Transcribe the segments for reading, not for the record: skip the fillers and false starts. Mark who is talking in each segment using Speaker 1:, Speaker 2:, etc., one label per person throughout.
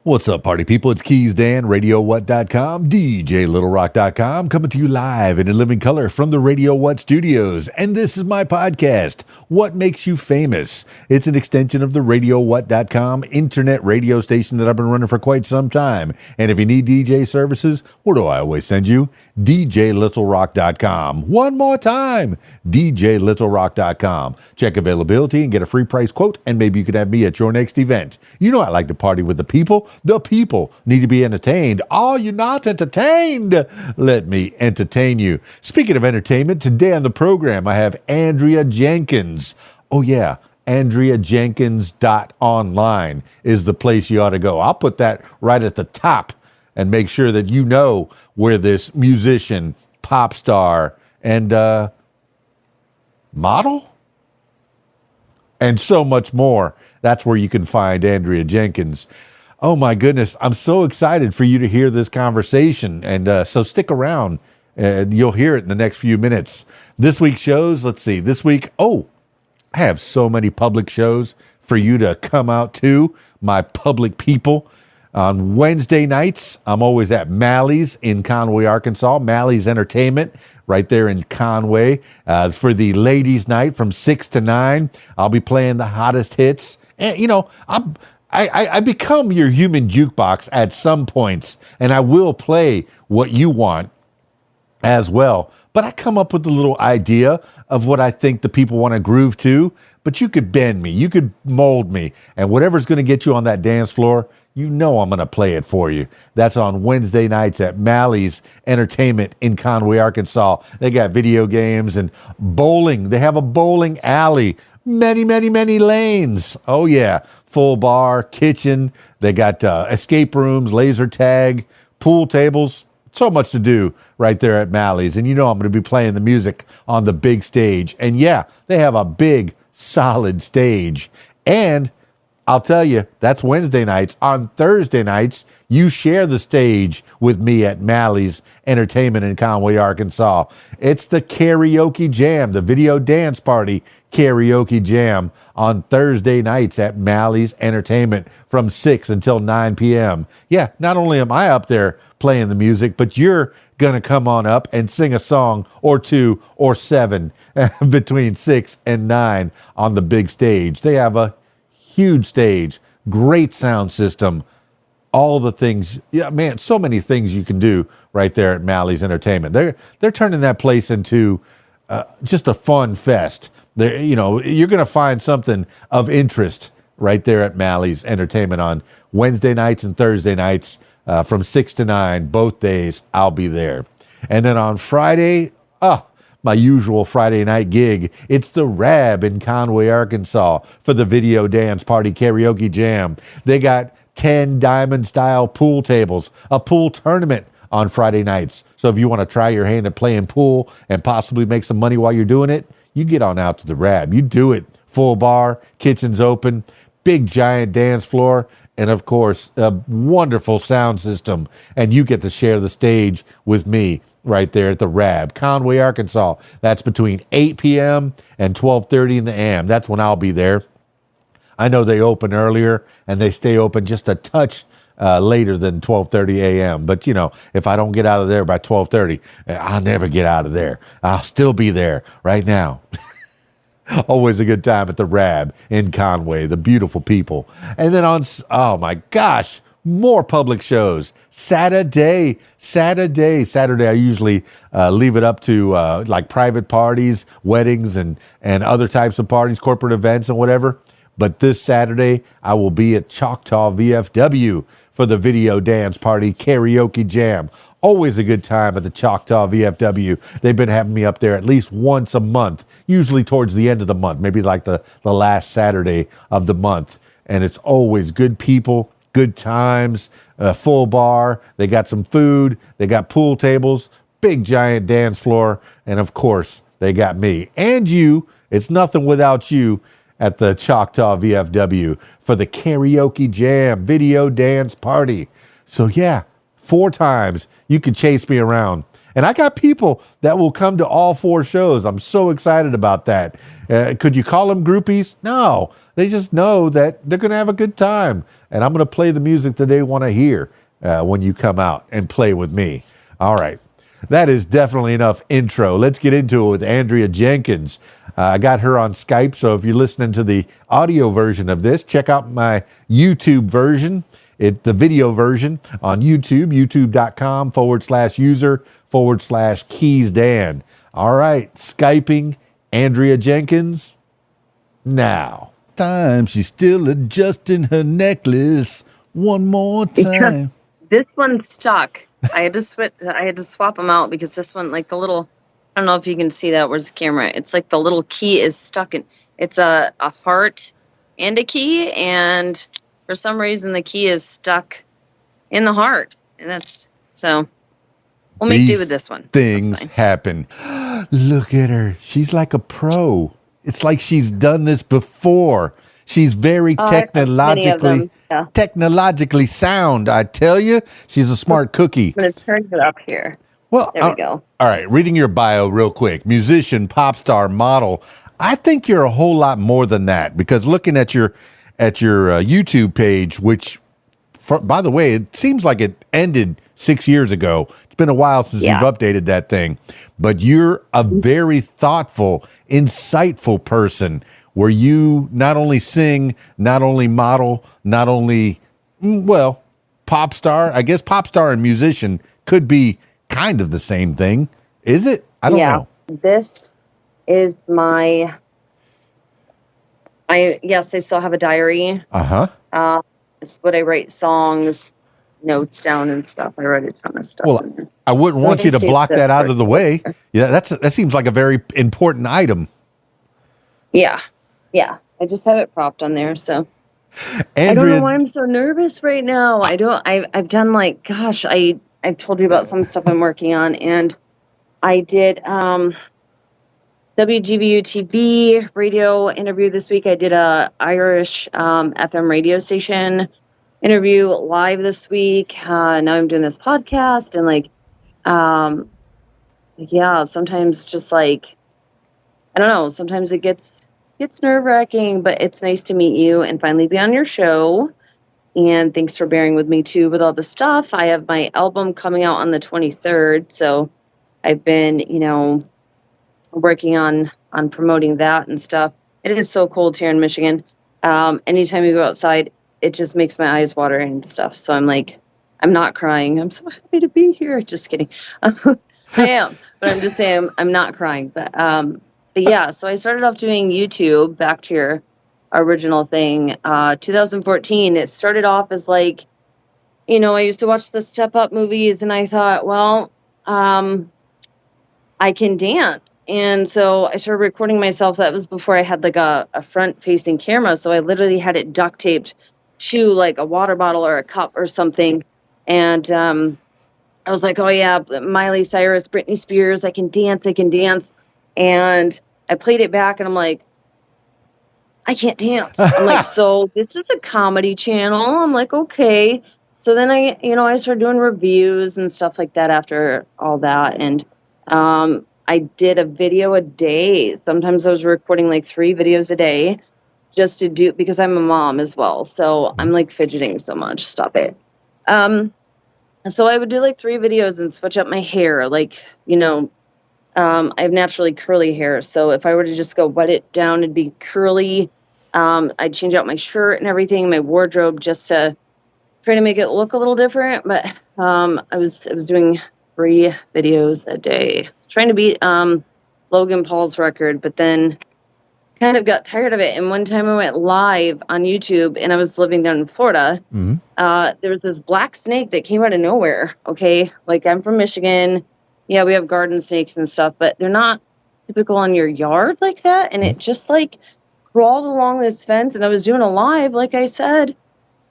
Speaker 1: What's up, party people? It's KeysDAN, RadioWhat.com, DJLittleRock.com, coming to you live and in living color from the Radio What studios. And this is my podcast, What Makes You Famous? It's an extension of the RadioWhat.com internet radio station that I've been running for quite some time. And if you need DJ services, where do I always send you? DJLittleRock.com. One more time, DJLittleRock.com. Check availability and get a free price quote, and maybe you could have me at your next event. You know I like to party with the people. The people need to be entertained. Are you not entertained? Let me entertain you. Speaking of entertainment, today on the program, I have Andrea Jenkins. Oh, yeah. AndreaJenkins.online is the place you ought to go. I'll put that right at the top and make sure that you know where this musician, pop star, and model, and so much more. That's where you can find Andrea Jenkins. Oh my goodness, I'm so excited for you to hear this conversation, and so stick around, and you'll hear it in the next few minutes. This week's shows, let's see, this week, I have so many public shows for you to come out to, my public people. On Wednesday nights, I'm always at Mally's in Conway, Arkansas. Mally's Entertainment right there in Conway. For the ladies' night from 6 to 9, I'll be playing the hottest hits. And, you know, I become your human jukebox at some points, and I will play what you want as well. But I come up with a little idea of what I think the people want to groove to. But you could bend me, you could mold me, and whatever's going to get you on that dance floor, you know I'm going to play it for you. That's on Wednesday nights at Mally's Entertainment in Conway, Arkansas. They got video games and bowling. They have a bowling alley. Many, many, many lanes. Oh, yeah. Full bar, kitchen. They got escape rooms, laser tag, pool tables. So much to do right there at Mally's. And you know I'm going to be playing the music on the big stage. And yeah, they have a big, solid stage. And I'll tell you, that's Wednesday nights. On Thursday nights, you share the stage with me at Mally's Entertainment in Conway, Arkansas. It's the karaoke jam, the video dance party karaoke jam on Thursday nights at Mally's Entertainment from 6 until 9 p.m. Yeah, not only am I up there playing the music, but you're going to come on up and sing a song or two or seven between 6 and 9 on the big stage. They have a huge stage, great sound system, all the things. Yeah, man, so many things you can do right there at Mally's Entertainment. They're turning that place into just a fun fest. You're going to find something of interest right there at Mally's Entertainment on Wednesday nights and Thursday nights from 6 to 9. Both days, I'll be there. And then on Friday, my usual Friday night gig, it's the Rab in Conway, Arkansas for the Video Dance Party Karaoke Jam. They got 10 diamond-style pool tables, a pool tournament on Friday nights. So if you want to try your hand at playing pool and possibly make some money while you're doing it, you get on out to the Rab. You do it. Full bar, kitchen's open, big giant dance floor, and of course, a wonderful sound system. And you get to share the stage with me right there at the Rab, Conway, Arkansas. That's between 8 p.m. and 12:30 in the a.m. That's when I'll be there. I know they open earlier, and they stay open just a touch later than 12:30 a.m. But, you know, if I don't get out of there by 12:30, I'll never get out of there. I'll still be there right now. Always a good time at the Rab in Conway, the beautiful people. And then oh my gosh, more public shows. Saturday, I usually leave it up to like private parties, weddings, and other types of parties, corporate events and whatever. But this Saturday, I will be at Choctaw VFW for the Video Dance Party Karaoke Jam. Always a good time at the Choctaw VFW. They've been having me up there at least once a month, usually towards the end of the month, maybe like the last Saturday of the month. And it's always good people, good times, full bar. They got some food. They got pool tables, big giant dance floor. And of course, they got me and you. It's nothing without you at the Choctaw VFW for the Karaoke Jam Video Dance Party. So yeah, 4 times you can chase me around. And I got people that will come to all 4 shows. I'm so excited about that. Could you call them groupies? No. They just know that they're going to have a good time. And I'm going to play the music that they want to hear when you come out and play with me. All right. That is definitely enough intro. Let's get into it with Andrea Jenkins. I got her on Skype, so if you're listening to the audio version of this, check out my YouTube version. The video version on YouTube, youtube.com/user/KeysDAN. All right, Skyping Andrea Jenkins now. Time she's still adjusting her necklace. One more time.
Speaker 2: This one's stuck. I had to swap them out because this one, like the little, I don't know if you can see that. Where's the camera? It's like the little key is stuck in. It's a heart and a key, and for some reason the key is stuck in the heart, and that's so. We'll make do with this one.
Speaker 1: Things happen. Look at her. She's like a pro. It's like she's done this before. She's very technologically sound. I tell you, she's a smart cookie.
Speaker 2: I'm going to turn it up here.
Speaker 1: Well, there we go. All right. Reading your bio real quick. Musician, pop star, model. I think you're a whole lot more than that, because looking at your YouTube page, which, by the way, it seems like it ended 6 years ago. It's been a while since you've updated that thing. But you're a very thoughtful, insightful person, where you not only sing, not only model, not only, well, pop star. I guess pop star and musician could be kind of the same thing. Is it? I don't know.
Speaker 2: This is I still have a diary. It's what I write songs, notes down and stuff. I write a ton of stuff.
Speaker 1: Well, I wouldn't want you to block that out of the way. Yeah, that seems like a very important item.
Speaker 2: Yeah. I just have it propped on there. So
Speaker 1: Andrea,
Speaker 2: I don't know why I'm so nervous right now. I've done I've told you about some stuff I'm working on, and I did WGBU TV radio interview this week. I did a Irish FM radio station interview live this week. Now I'm doing this podcast, and sometimes just I don't know. Sometimes it gets nerve-wracking, but it's nice to meet you and finally be on your show. And thanks for bearing with me too with all the stuff. I have my album coming out on the 23rd, so I've been, working on promoting that and stuff. It is so cold here in Michigan. Anytime you go outside, it just makes my eyes water and stuff. So I'm not crying. I'm so happy to be here. Just kidding. I am, but I'm just saying I'm not crying. But yeah, so I started off doing YouTube, back to your original thing. 2014, it started off as I used to watch the Step Up movies, and I thought, well, I can dance. And so I started recording myself. That was before I had a front-facing camera, so I literally had it duct taped to a water bottle or a cup or something. And I was like, oh yeah, Miley Cyrus, Britney Spears, I can dance. And I played it back, and I'm like, I can't dance. I'm like, so this is a comedy channel. I'm like, okay. So then I started doing reviews and stuff like that after all that. And I did a video a day. Sometimes I was recording 3 videos a day just to do, because I'm a mom as well. So I'm fidgeting so much. Stop it. So I would do 3 videos and switch up my hair. I have naturally curly hair. So if I were to just go wet it down, it'd be curly. I'd change out my shirt and everything, my wardrobe, just to try to make it look a little different. But I was doing 3 videos a day, trying to beat Logan Paul's record, but then kind of got tired of it. And one time I went live on YouTube, and I was living down in Florida. Mm-hmm. There was this black snake that came out of nowhere. Okay, I'm from Michigan. Yeah, we have garden snakes and stuff, but they're not typical on your yard like that. And it just crawled along this fence, and I was doing a live, like I said.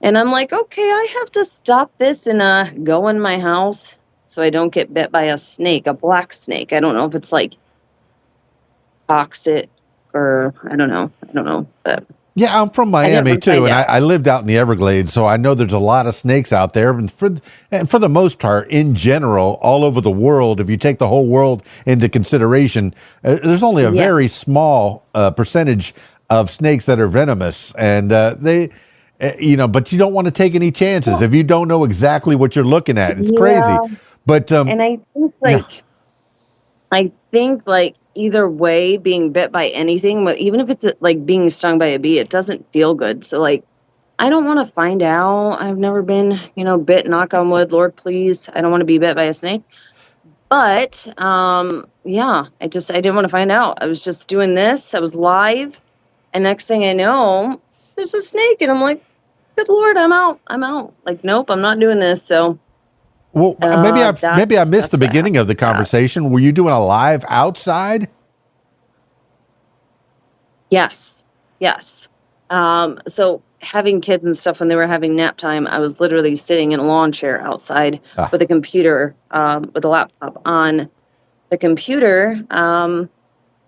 Speaker 2: And I'm like, okay, I have to stop this and go in my house so I don't get bit by a snake, a black snake. I don't know if it's toxic or I don't know. But
Speaker 1: yeah, I'm from Miami too, and I lived out in the Everglades, so I know there's a lot of snakes out there. And for the most part, in general, all over the world, if you take the whole world into consideration, there's only a very small percentage of snakes that are venomous, and but you don't want to take any chances if you don't know exactly what you're looking at. It's crazy,
Speaker 2: Yeah.
Speaker 1: but
Speaker 2: And
Speaker 1: yeah.
Speaker 2: I think like either way, being bit by anything, even if it's like being stung by a bee, it doesn't feel good. So like, I don't want to find out. I've never been, bit, knock on wood, Lord, please. I don't want to be bit by a snake. But yeah, I didn't want to find out. I was just doing this. I was live. And next thing I know, there's a snake. And I'm like, good Lord, I'm out. I'm out. Like, nope, I'm not doing this. So
Speaker 1: well, maybe I missed the beginning of the conversation. Were you doing a live outside?
Speaker 2: Yes. So having kids and stuff, when they were having nap time, I was literally sitting in a lawn chair outside with a computer, with a laptop on the computer,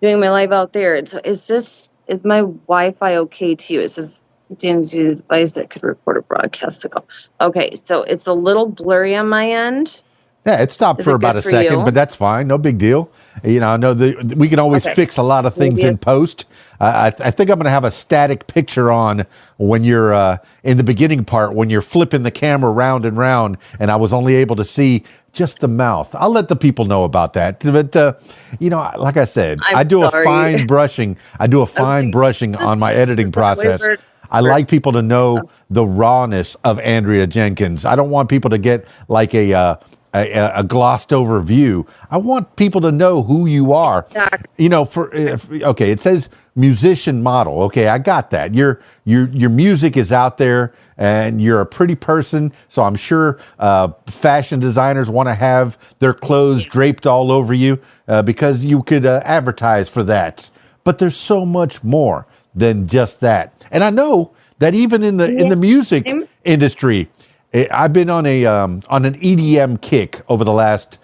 Speaker 2: doing my live out there. Is my Wi-Fi okay too? It says the device that could record a broadcast signal. Okay, so it's a little blurry on my end.
Speaker 1: Yeah, it stopped for about a second, but that's fine. No big deal. I know we can always fix a lot of things in post. I think I'm going to have a static picture on when you're in the beginning part, when you're flipping the camera round and round, and I was only able to see just the mouth. I'll let the people know about that. But, like I said, I do a fine brushing. I do a fine brushing on my editing process. I like people to know the rawness of Andrea Jenkins. I don't want people to get like a glossed over view. I want people to know who you are. It says musician model. Okay, I got that. Your music is out there, and you're a pretty person. So I'm sure fashion designers want to have their clothes draped all over you because you could advertise for that. But there's so much more than just that. And I know that even in the music industry, I've been on an EDM kick over the last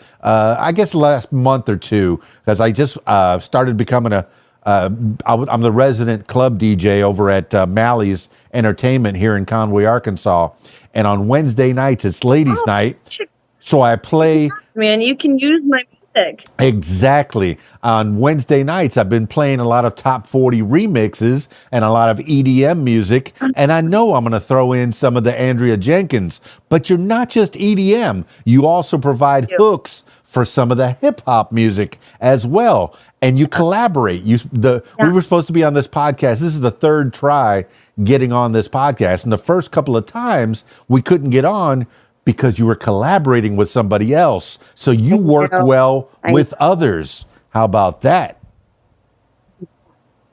Speaker 1: month or two, because I just started becoming I'm the resident club DJ over at Mally's Entertainment here in Conway, Arkansas, and on Wednesday nights it's ladies' night, so I play.
Speaker 2: Man, you can use my music.
Speaker 1: Exactly. On Wednesday nights, I've been playing a lot of top 40 remixes and a lot of EDM music. And I know I'm going to throw in some of the Andrea Jenkins, but you're not just EDM. You also provide hooks for some of the hip hop music as well. And you collaborate. We were supposed to be on this podcast. This is the third try getting on this podcast. And the first couple of times we couldn't get on because you were collaborating with somebody else. So you worked well with others. How about that?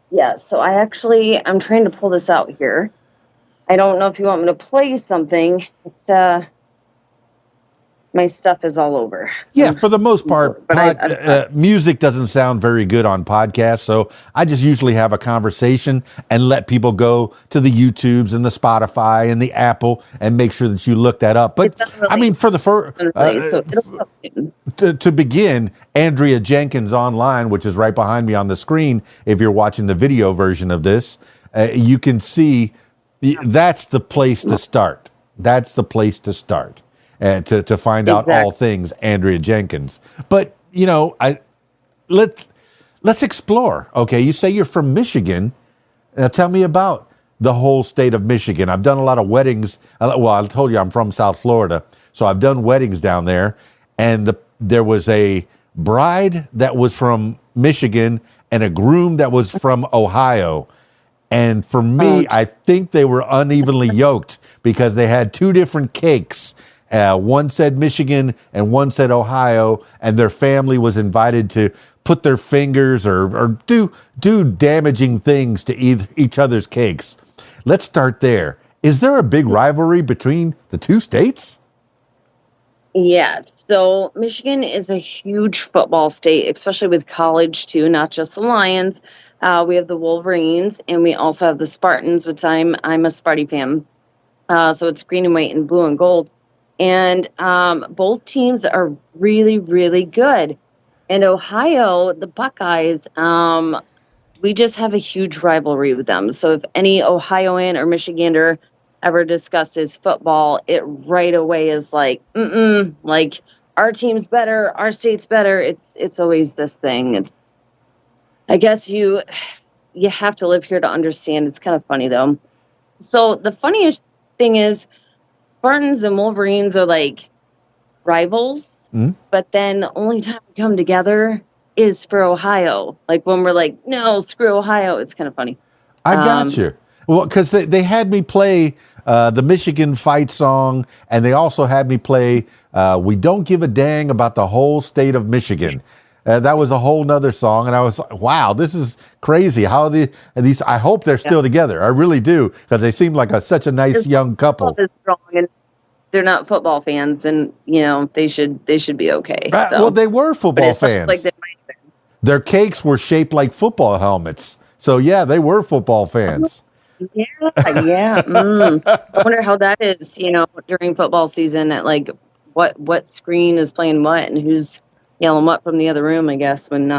Speaker 2: Yeah, so I'm trying to pull this out here. I don't know if you want me to play something. It's my stuff is all over.
Speaker 1: Yeah, for the most part, music doesn't sound very good on podcasts, so I just usually have a conversation and let people go to the YouTubes and the Spotify and the Apple and make sure that you look that up. But I mean, for the first to begin, Andrea Jenkins online, which is right behind me on the screen. If you're watching the video version of this, you can see that's the place to start. That's the place to start. And to find out all things Andrea Jenkins. But, let's explore. Okay, you say you're from Michigan. Now tell me about the whole state of Michigan. I've done a lot of weddings. Well, I told you I'm from South Florida, so I've done weddings down there. And there was a bride that was from Michigan and a groom that was from Ohio. And for me, I think they were unevenly yoked because they had two different cakes. One said Michigan and one said Ohio, and their family was invited to put their fingers or do damaging things to each other's cakes. Let's start there. Is there a big rivalry between the two states?
Speaker 2: Yes. So Michigan is a huge football state, especially with college too, not just the Lions. We have the Wolverines, and we also have the Spartans, which I'm a Sparty fan. So it's green and white and blue and gold. And both teams are really, really good. And Ohio, the Buckeyes, we just have a huge rivalry with them. So if any Ohioan or Michigander ever discusses football, it right away is like, like our team's better, our state's better. It's always this thing. I guess you have to live here to understand. It's kind of funny though. So the funniest thing is Spartans and Wolverines are like rivals, but then the only time we come together is for Ohio. Like when we're like, no, screw Ohio. It's kind of funny.
Speaker 1: I got you. Well, because they had me play the Michigan fight song, and they also had me play We Don't Give a Dang About the Whole State of Michigan. That was a whole nother song, and I was like, wow, this is crazy. How these? I hope they're still together. I really do, because they seem like such a nice young couple.
Speaker 2: And they're not football fans, and they should be okay.
Speaker 1: Well, they were football fans.
Speaker 2: Like they might have been.
Speaker 1: Their cakes were shaped like football helmets. So yeah, they were football fans.
Speaker 2: Yeah. I wonder how that is, during football season at like what screen is playing what and who's yelling what from the other room, I guess, when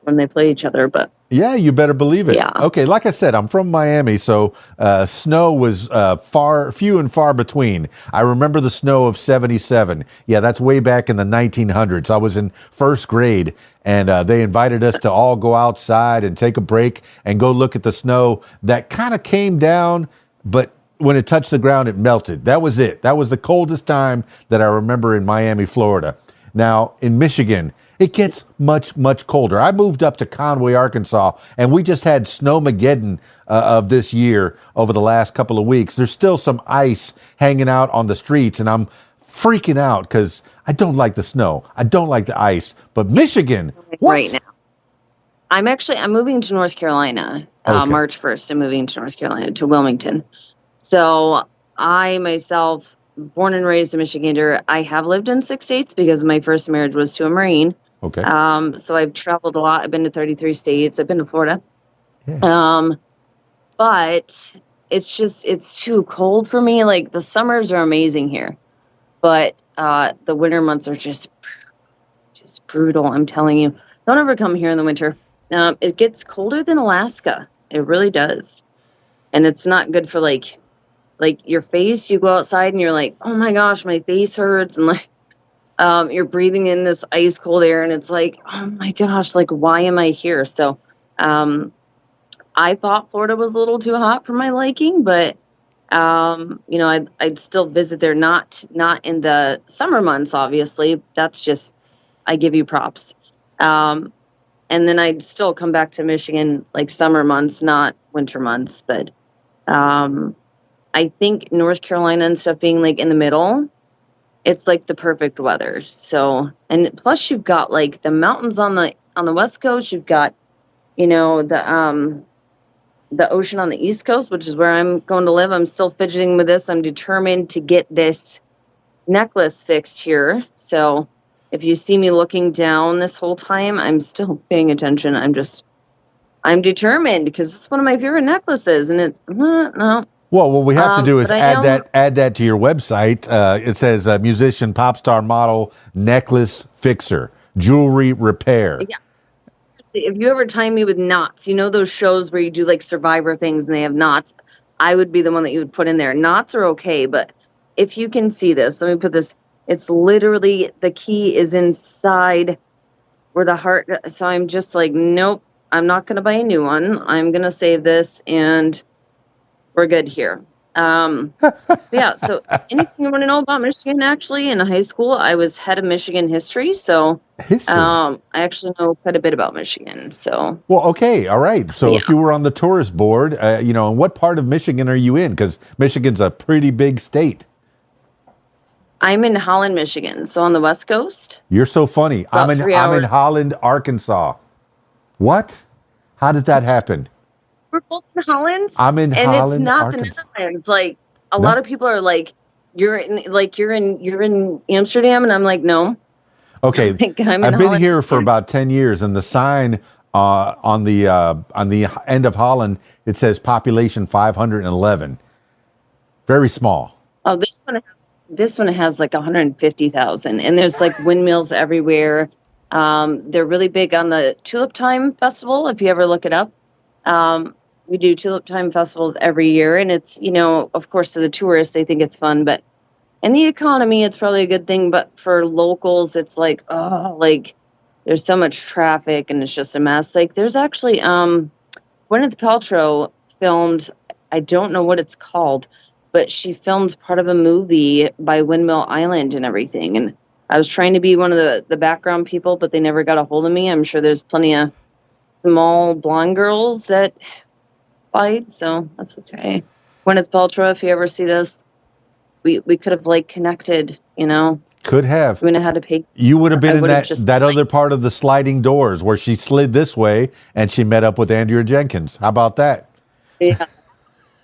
Speaker 2: they play each other. But
Speaker 1: yeah, you better believe it.
Speaker 2: Yeah.
Speaker 1: Okay, like I said, I'm from Miami, so snow was few and far between. I remember the snow of '77. Yeah, that's way back in the 1900s. I was in first grade, and they invited us to all go outside and take a break and go look at the snow that kind of came down, but when it touched the ground, it melted. That was it. That was the coldest time that I remember in Miami, Florida. Now, in Michigan, it gets much, much colder. I moved up to Conway, Arkansas, and we just had Snowmageddon of this year over the last couple of weeks. There's still some ice hanging out on the streets, and I'm freaking out because I don't like the snow. I don't like the ice. But Michigan, what?
Speaker 2: Right now. I'm moving to North Carolina.
Speaker 1: Okay.
Speaker 2: March 1st, I'm moving to North Carolina, to Wilmington. So I myself, born and raised a Michigander, I have lived in 6 states because my first marriage was to a Marine.
Speaker 1: Okay.
Speaker 2: So I've traveled a lot. I've been to 33 states. I've been to Florida.
Speaker 1: Yeah.
Speaker 2: But it's too cold for me. Like the summers are amazing here, but the winter months are just brutal. I'm telling you, don't ever come here in the winter. It gets colder than Alaska. It really does. And it's not good for like your face. You go outside and you're like, oh my gosh, my face hurts. And like, you're breathing in this ice cold air and it's like, oh my gosh, like, why am I here? So, I thought Florida was a little too hot for my liking, but, I'd still visit there, not in the summer months, obviously. That's just, I give you props. And then I'd still come back to Michigan, like summer months, not winter months. But, I think North Carolina and stuff being like in the middle, it's like the perfect weather. So, and plus you've got like the mountains on the West Coast. You've got, the ocean on the East Coast, which is where I'm going to live. I'm still fidgeting with this. I'm determined to get this necklace fixed here. So if you see me looking down this whole time, I'm still paying attention. I'm determined because it's one of my favorite necklaces, and it's no.
Speaker 1: Well, what we have to do is add that to your website. It says musician, pop star, model, necklace fixer, jewelry repair.
Speaker 2: Yeah. If you ever tie me with knots, those shows where you do like Survivor things and they have knots, I would be the one that you would put in there. Knots are okay, but if you can see this, let me put this. It's literally, the key is inside where the heart. So I'm just like, nope, I'm not going to buy a new one. I'm going to save this and we're good here. Yeah. So anything you want to know about Michigan? Actually, in high school, I was head of Michigan history. So I actually know quite a bit about Michigan. So
Speaker 1: well, okay, all right. So if you were on the tourist board, and what part of Michigan are you in? Because Michigan's a pretty big state.
Speaker 2: I'm in Holland, Michigan. So on the West Coast.
Speaker 1: You're so funny. I'm in Holland, Arkansas. What? How did that happen?
Speaker 2: We're both in Holland.
Speaker 1: I'm in Holland,
Speaker 2: and it's not
Speaker 1: Arkansas.
Speaker 2: the Netherlands. Like a lot of people are like, you're in Amsterdam, and I'm like, no.
Speaker 1: Okay, I've been here for about 10 years, and the sign on the end of Holland, it says population 511. Very small.
Speaker 2: Oh, this one has like 150,000, and there's like windmills everywhere. They're really big on the Tulip Time Festival. If you ever look it up. We do Tulip Time festivals every year, and it's, of course, to the tourists, they think it's fun, but in the economy, it's probably a good thing. But for locals, it's like, there's so much traffic and it's just a mess. Like there's actually, Gwyneth Paltrow filmed, I don't know what it's called, but she filmed part of a movie by Windmill Island and everything. And I was trying to be one of the background people, but they never got a hold of me. I'm sure there's plenty of small blonde girls that fight, so that's okay. Gwyneth Paltrow, if you ever see this, we could have like connected, you know.
Speaker 1: Could have.
Speaker 2: We wouldn't have had to pay.
Speaker 1: You would have been in that other part of the sliding doors where she slid this way and she met up with Andrea Jenkins. How about that?
Speaker 2: Yeah.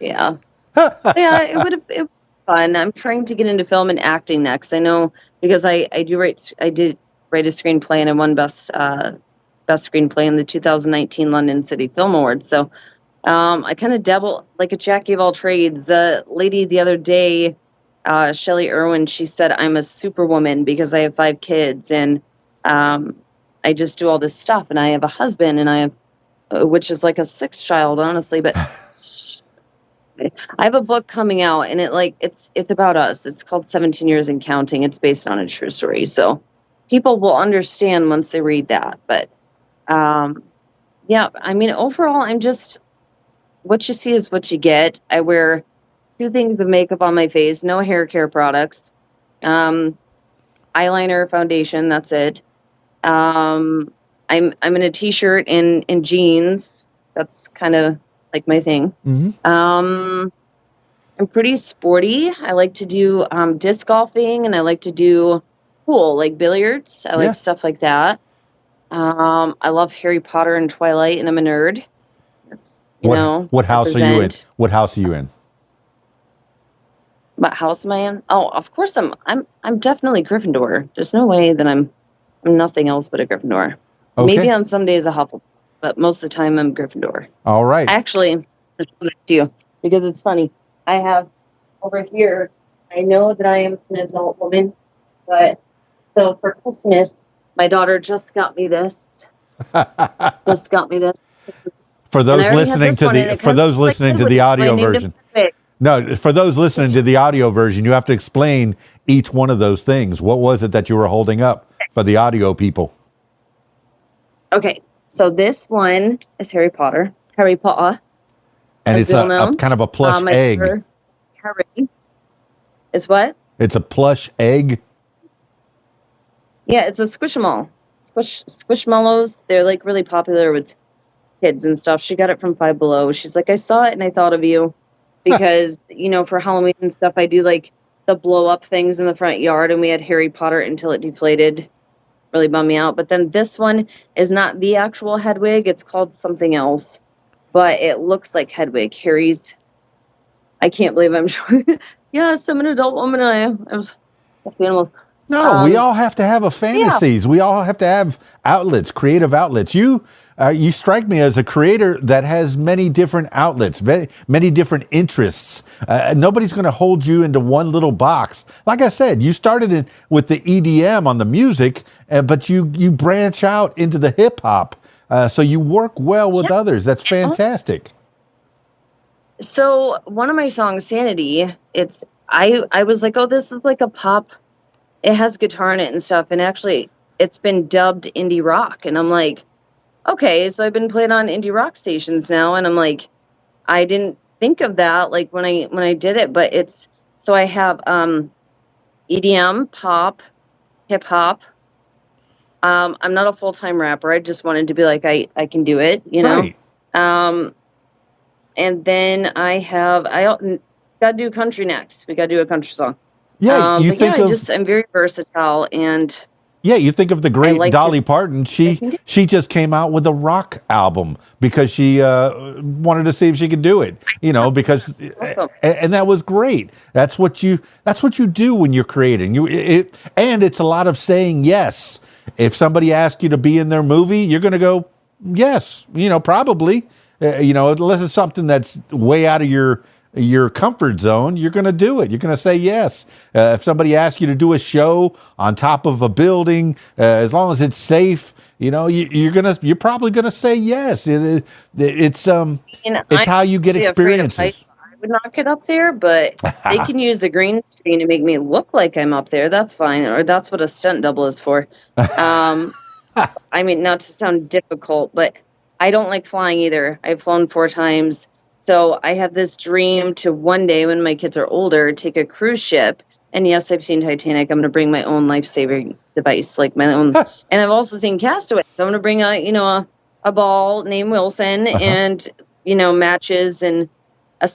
Speaker 2: Yeah. Yeah, it would have been fun. I'm trying to get into film and acting next. I know because I did write a screenplay and I won best screenplay in the 2019 London City Film Awards. So I kind of dabble like a jack of all trades. The lady the other day, Shelley Irwin, she said I'm a superwoman because I have 5 kids and I just do all this stuff and I have a husband and I have, which is like a 6th child, honestly, but I have a book coming out and it's about us. It's called 17 Years and Counting. It's based on a true story. So people will understand once they read that. But yeah, I mean, overall, I'm just, what you see is what you get. I wear 2 things of makeup on my face, no hair care products, eyeliner, foundation, that's it. I'm in a t-shirt and jeans. That's kind of like my thing. I'm pretty sporty. I like to do disc golfing and I like to do pool, like billiards. I like stuff like that. I love Harry Potter and Twilight and I'm a nerd. That's,
Speaker 1: what house are you in? What house are you in?
Speaker 2: What house am I in? Oh, of course I'm definitely Gryffindor. There's no way that I'm nothing else but a Gryffindor. Okay. Maybe on some days a Hufflepuff, but most of the time I'm Gryffindor.
Speaker 1: All right.
Speaker 2: Actually, I'll show it to you because it's funny. I have over here, I know that I am an adult woman, but so for Christmas, my daughter just got me this.
Speaker 1: For those listening to the audio version. No, for those listening to the audio version, you have to explain each one of those things. What was it that you were holding up for the audio people?
Speaker 2: Okay, so this one is Harry Potter.
Speaker 1: And it's a kind of a plush egg.
Speaker 2: Harry. Is what?
Speaker 1: It's a plush egg.
Speaker 2: Yeah, it's a Squishmallow. Squishmallows, they're like really popular with kids and stuff. She got it from Five Below. She's like, I saw it and I thought of you. Because, for Halloween and stuff, I do like the blow up things in the front yard. And we had Harry Potter until it deflated. Really bummed me out. But then this one is not the actual Hedwig. It's called something else. But it looks like Hedwig. Harry's. I can't believe I'm showing. Yes, I'm an adult woman. I was animals.
Speaker 1: No, we all have to have fantasies. Yeah. We all have to have outlets, creative outlets. You strike me as a creator that has many different outlets, many different interests. Nobody's going to hold you into one little box. Like I said, you started with the EDM on the music, but you branch out into the hip hop. So you work well with others. That's fantastic.
Speaker 2: So one of my songs, Sanity, I was like, oh, this is like a pop. It has guitar in it and stuff. And actually, it's been dubbed indie rock. And I'm like, okay, so I've been playing on indie rock stations now. And I'm like, I didn't think of that like when I did it. But so I have EDM, pop, hip hop. I'm not a full-time rapper. I just wanted to be like, I can do it, Right. And then I got to do country next. We got to do a country song.
Speaker 1: Yeah,
Speaker 2: I'm very versatile and.
Speaker 1: Yeah, you think of the great Dolly Parton. She just came out with a rock album because she wanted to see if she could do it. Because and that was great. That's what you do when you're creating. And it's a lot of saying yes. If somebody asks you to be in their movie, you're going to go yes. Probably. Unless it's something that's way out of your comfort zone, you're going to do it. You're going to say yes. If somebody asks you to do a show on top of a building, as long as it's safe, you're probably going to say yes. It's how you get experiences.
Speaker 2: I would not get up there, but they can use a green screen to make me look like I'm up there. That's fine, or that's what a stunt double is for. I mean, not to sound difficult, but I don't like flying either. I've flown 4 times. So I have this dream to one day when my kids are older, take a cruise ship. And yes, I've seen Titanic. I'm going to bring my own life-saving device, like my own. And I've also seen Castaway. So I'm going to bring a ball named Wilson and, matches and a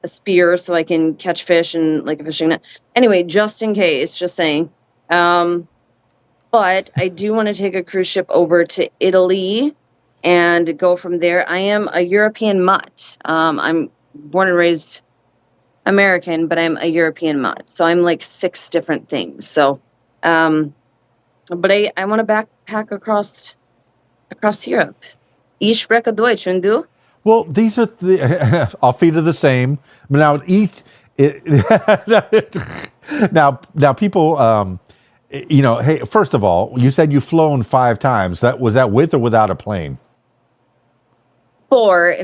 Speaker 2: spear so I can catch fish and like a fishing net. Anyway, just in case, just saying. But I do want to take a cruise ship over to Italy and go from there. I am a European mutt. I'm born and raised American, but I'm a European mutt. So I'm like 6 different things. So, but I want to backpack across Europe. Ich spreche Deutsch und du?
Speaker 1: Well, these are our feet are the same. Now, now people, hey, first of all, you said you've flown 5 times. Was that with or without a plane?
Speaker 2: 4.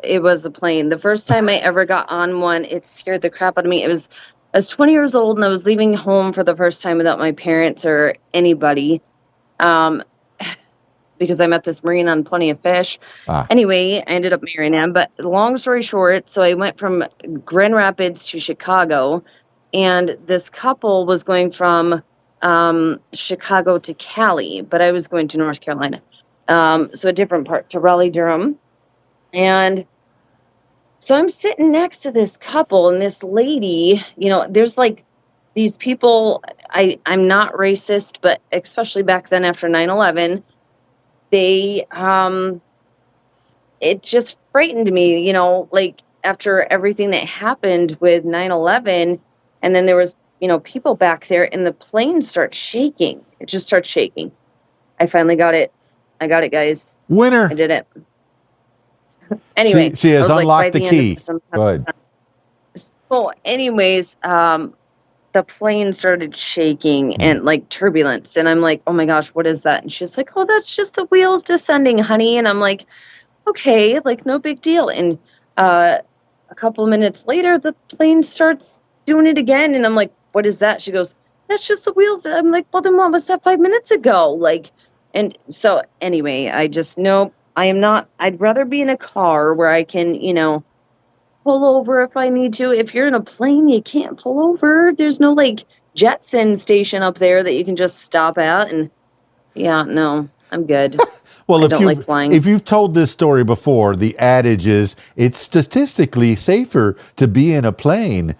Speaker 2: It was a plane. The first time I ever got on one, it scared the crap out of me. I was 20 years old and I was leaving home for the first time without my parents or anybody. Because I met this Marine on Plenty of Fish. Anyway, I ended up marrying him. But long story short, so I went from Grand Rapids to Chicago, and this couple was going from Chicago to Cali, but I was going to North Carolina. So a different part, to Raleigh-Durham. And so I'm sitting next to this couple, and this lady, there's like these people, I'm not racist, but especially back then after 9/11, they, it just frightened me, like after everything that happened with 9/11, and then there was, people back there, and the plane starts shaking. It just starts shaking. I finally got it. I got it, guys.
Speaker 1: Winner.
Speaker 2: I did it. Anyway.
Speaker 1: She has unlocked the key. Go ahead.
Speaker 2: So anyways, the plane started shaking and like turbulence. And I'm like, oh my gosh, what is that? And she's like, oh, that's just the wheels descending, honey. And I'm like, okay, like no big deal. And a couple minutes later, the plane starts doing it again. And I'm like, what is that? She goes, that's just the wheels. I'm like, well, then what was that 5 minutes ago? Like, and so anyway, I just, nope, I am not, I'd rather be in a car where I can, pull over if I need to. If you're in a plane, you can't pull over. There's no like Jetson station up there that you can just stop at. And yeah, no, I'm good.
Speaker 1: Well,
Speaker 2: I don't like flying.
Speaker 1: If you've told this story before, the adage is it's statistically safer to be in a plane.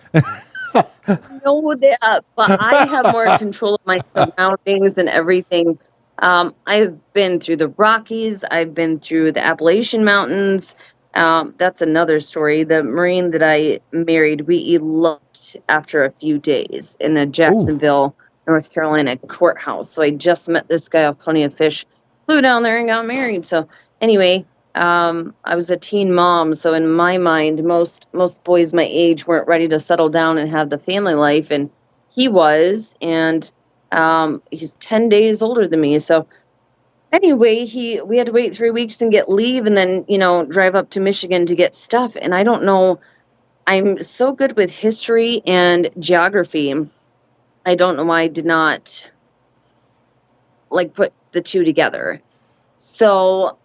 Speaker 2: Know that, but I have more control of my surroundings and everything. I've been through the Rockies. I've been through the Appalachian Mountains. That's another story. The Marine that I married, we eloped after a few days in a Jacksonville, North Carolina courthouse. So I just met this guy off Plenty of Fish, flew down there and got married. So anyway, I was a teen mom. So in my mind, most boys my age weren't ready to settle down and have the family life. And he was, and he's 10 days older than me. So anyway, we had to wait 3 weeks and get leave and then, drive up to Michigan to get stuff. And I don't know, I'm so good with history and geography. I don't know why I did not put the two together. So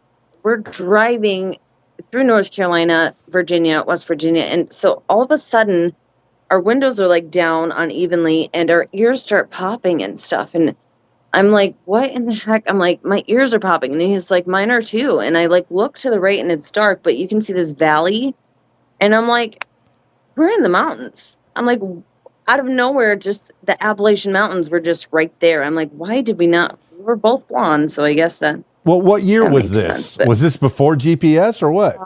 Speaker 2: we're driving through North Carolina, Virginia, West Virginia. And so all of a sudden our windows are down unevenly and our ears start popping and stuff. And I'm like, what in the heck? I'm like, my ears are popping. And he's like, mine are too. And I look to the right and it's dark, but you can see this valley. And I'm like, we're in the mountains. I'm like, out of nowhere, just the Appalachian Mountains were just right there. I'm like, why did we not? We were both blonde. So I guess that.
Speaker 1: Well, what year was this? Was this before GPS or what?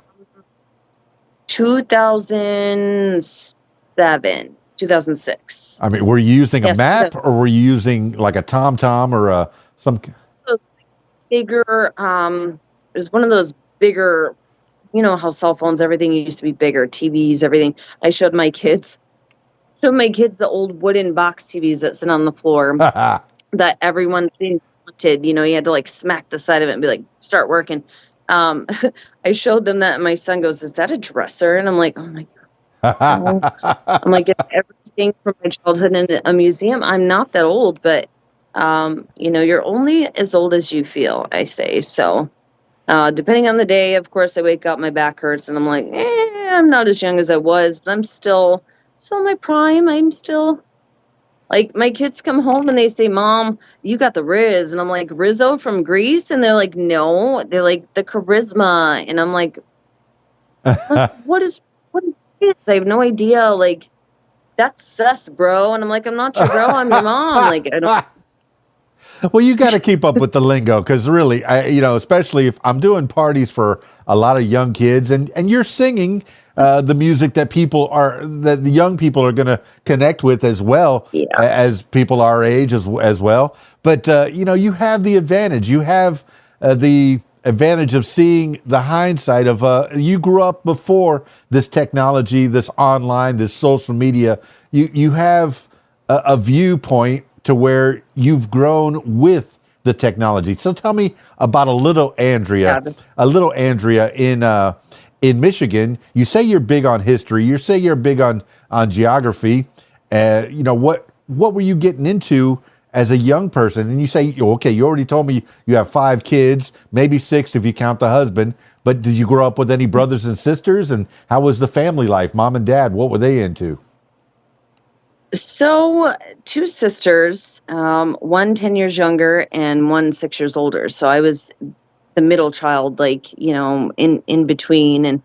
Speaker 2: 2007. 2006.
Speaker 1: I mean, were you using a map or were you using like a TomTom or some
Speaker 2: bigger? It was one of those bigger, how cell phones, everything used to be bigger, TVs, everything. I showed my kids the old wooden box TVs that sit on the floor that everyone wanted. You had to smack the side of it and be like, start working. I showed them that and my son goes, is that a dresser? And I'm like, oh my God. I'm like, everything from my childhood in a museum. I'm not that old, but you're only as old as you feel, I say. So Depending on the day, of course, I wake up, my back hurts, and I'm like, I'm not as young as I was, but I'm still in my prime. I'm still, like, my kids come home and they say, Mom, you got the Riz. And I'm like, Rizzo from Greece? And they're like, no. They're like, the charisma. And I'm like, what is this? I have no idea. Like, that's sus, bro. And I'm like, I'm not your bro. I'm your mom. Like, I don't.
Speaker 1: Well, you got to keep up with the lingo because really, especially if I'm doing parties for a lot of young kids and you're singing the music that the young people are going to connect with as well as people our age as well. But, you have the advantage. You have the advantage of seeing the hindsight of you grew up before this technology, this online, this social media. You have a viewpoint to where you've grown with the technology. So tell me about a little Andrea in Michigan. You say you're big on history. You say you're big on geography. What were you getting into as a young person? And you say, okay, you already told me you have 5 kids, maybe 6 if you count the husband. But did you grow up with any brothers and sisters? And how was the family life? Mom and dad, what were they into?
Speaker 2: So 2 sisters, one 10 years younger and one 6 years older. So I was the middle child, like, in between. And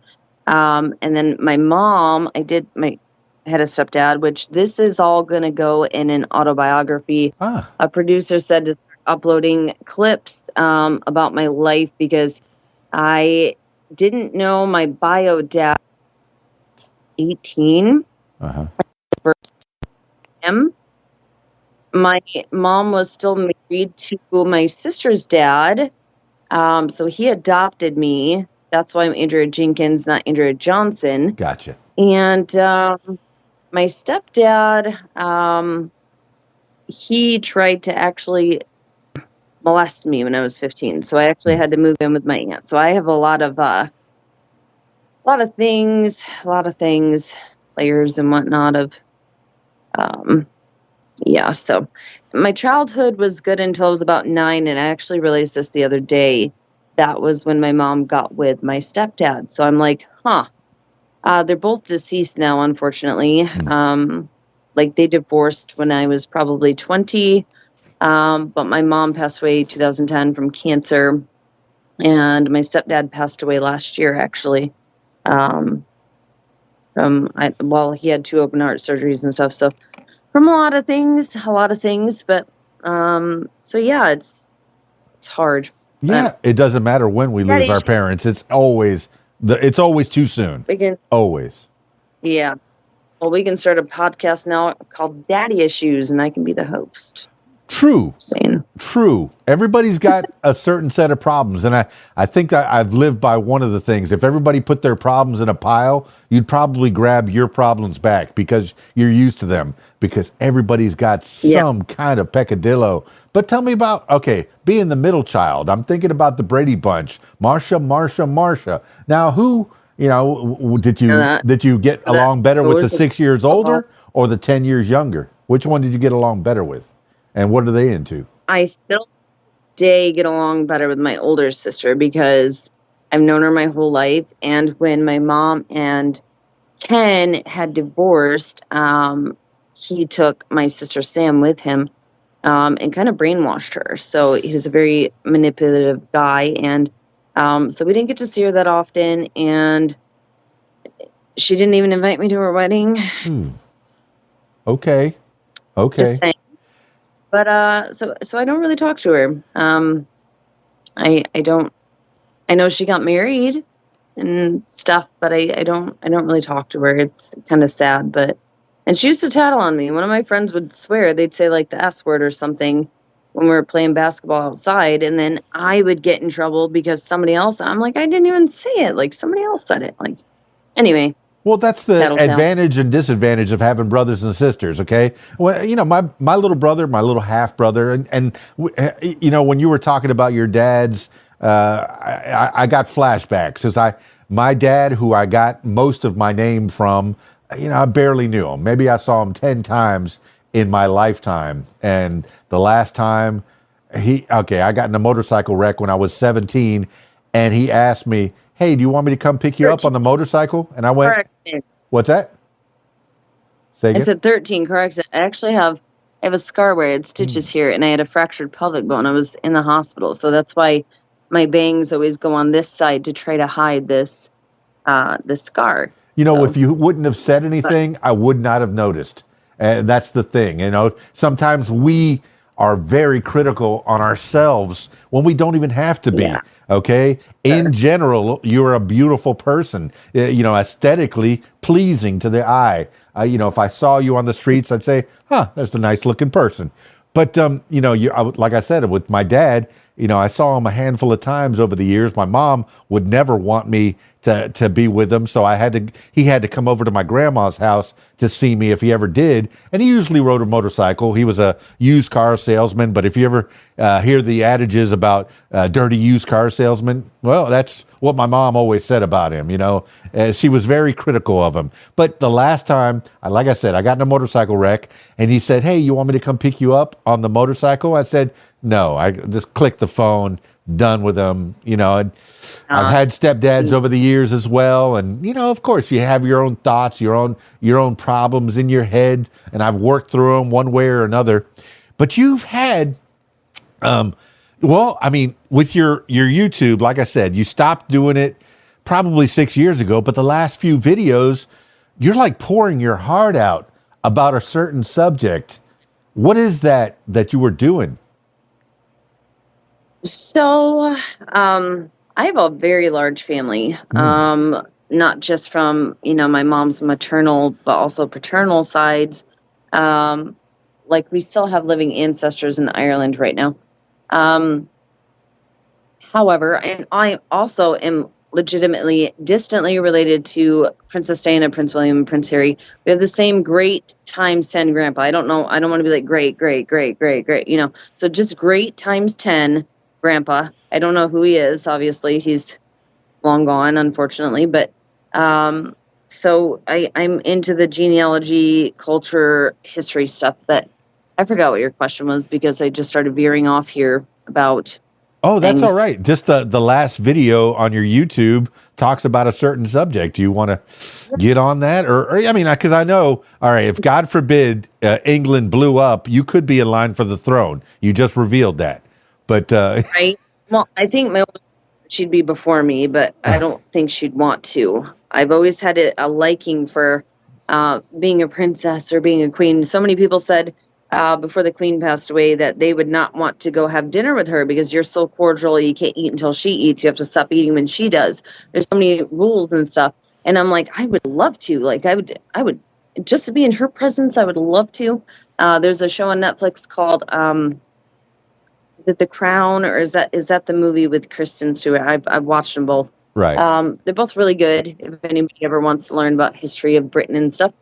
Speaker 2: then my mom, I had a stepdad, which this is all going to go in an autobiography. A producer said to start uploading clips about my life because I didn't know my bio dad was 18. My mom was still married to my sister's dad, so he adopted me. That's why I'm Andrea Jenkins, not Andrea Johnson.
Speaker 1: Gotcha.
Speaker 2: And my stepdad, he tried to actually molest me when I was 15, so I actually had to move in with my aunt. So I have a lot of things, layers and whatnot of. So my childhood was good until I was about 9, and I actually realized this the other day. That was when my mom got with my stepdad. So I'm like, they're both deceased now, unfortunately. They divorced when I was probably 20, but my mom passed away 2010 from cancer, and my stepdad passed away last year, actually. He had 2 open heart surgeries and stuff, so from a lot of things, but it's hard.
Speaker 1: Yeah, it doesn't matter when we lose our parents. It's always too soon. Always.
Speaker 2: Yeah. Well, we can start a podcast now called Daddy Issues, and I can be the host.
Speaker 1: True. Everybody's got a certain set of problems. And I think I've lived by one of the things. If everybody put their problems in a pile, you'd probably grab your problems back because you're used to them, because everybody's got some kind of peccadillo. But tell me about, being the middle child. I'm thinking about the Brady Bunch, Marsha. Now, who, did you get along better with the 6 years older or the 10 years younger? Which one did you get along better with? And what are they into?
Speaker 2: I still today get along better with my older sister because I've known her my whole life. And when my mom and Ken had divorced, he took my sister Sam with him and kind of brainwashed her. So he was a very manipulative guy. And so we didn't get to see her that often. And she didn't even invite me to her wedding.
Speaker 1: Okay.
Speaker 2: Just saying. But so I don't really talk to her. I know she got married and stuff, but I don't really talk to her. It's kind of sad, and she used to tattle on me. One of my friends would swear, they'd say like the S word or something when we were playing basketball outside, and then I would get in trouble because somebody else, I'm like, I didn't even say it, like somebody else said it. Like, anyway.
Speaker 1: Well, that's the advantage and disadvantage of having brothers and sisters, okay? Well, my little brother, my little half brother, and when you were talking about your dads, I got flashbacks because my dad, who I got most of my name from, I barely knew him. Maybe I saw him 10 times in my lifetime, and the last time I got in a motorcycle wreck when I was 17. and he asked me, "Hey, do you want me to come pick you up on the motorcycle?" And I went,
Speaker 2: Correction.
Speaker 1: "What's that?" Say
Speaker 2: I
Speaker 1: again.
Speaker 2: said 13, correction. I have a scar where I had stitches here, and I had a fractured pelvic bone. I was in the hospital, so that's why my bangs always go on this side to try to hide this scar.
Speaker 1: You know,
Speaker 2: So,
Speaker 1: if you wouldn't have said
Speaker 2: but
Speaker 1: anything, I would not have noticed. And that's the thing. You know, sometimes we are very critical on ourselves when we don't even have to be.
Speaker 2: yeah,
Speaker 1: Okay. In general, you're a beautiful person, you know, aesthetically pleasing to the eye. You know, if I saw you on the streets, I'd say, huh, that's a nice looking person. But, you know, like I said, with my dad, you know, I saw him a handful of times over the years. My mom would never want me to be with him. So he had to come over to my grandma's house to see me if he ever did. And he usually rode a motorcycle. He was a used car salesman. But if you ever hear the adages about dirty used car salesman, well, that's what my mom always said about him. You know, she was very critical of him. But the last time, like I said, I got in a motorcycle wreck and he said, "Hey, you want me to come pick you up on the motorcycle?" I said, "No." I just clicked the phone, done with him. You know, and I've had stepdads over the years as well. And, you know, of course you have your own thoughts, your own problems in your head. And I've worked through them one way or another. But you've had, well, I mean, with your YouTube, like I said, you stopped doing it probably 6 years ago, but the last few videos, you're like pouring your heart out about a certain subject. What is that you were doing?
Speaker 2: so I have a very large family. Not just from, my mom's maternal, but also paternal sides. Like we still have living ancestors in Ireland right now. However, and I also am legitimately distantly related to Princess Diana, Prince William, and Prince Harry. We have the same great times 10 grandpa. I don't know. I don't want to be like great, great, great, great, great, So just great times 10 grandpa. I don't know who he is. Obviously, he's long gone, unfortunately. But so I'm into the genealogy, culture, history stuff. But I forgot what your question was because I just started veering off here about
Speaker 1: Oh, that's
Speaker 2: things.
Speaker 1: all right. Just the last video on your YouTube talks about a certain subject. Do you want to get on that? Or I mean, because I know, all right, if God forbid England blew up, you could be in line for the throne. You just revealed that. But
Speaker 2: Right. Well, I think she'd be before me, but I don't think she'd want to. I've always had a liking for being a princess or being a queen. So many people said before the queen passed away that they would not want to go have dinner with her because you're so cordial. You can't eat until she eats. You have to stop eating when she does. There's so many rules and stuff. And I'm like, I would love to. Like, I would just to be in her presence. I would love to. There's a show on Netflix called is it The Crown, or is that the movie with Kristen Stewart? I've watched them both.
Speaker 1: right.
Speaker 2: They're both really good if anybody ever wants to learn about history of Britain and stuff.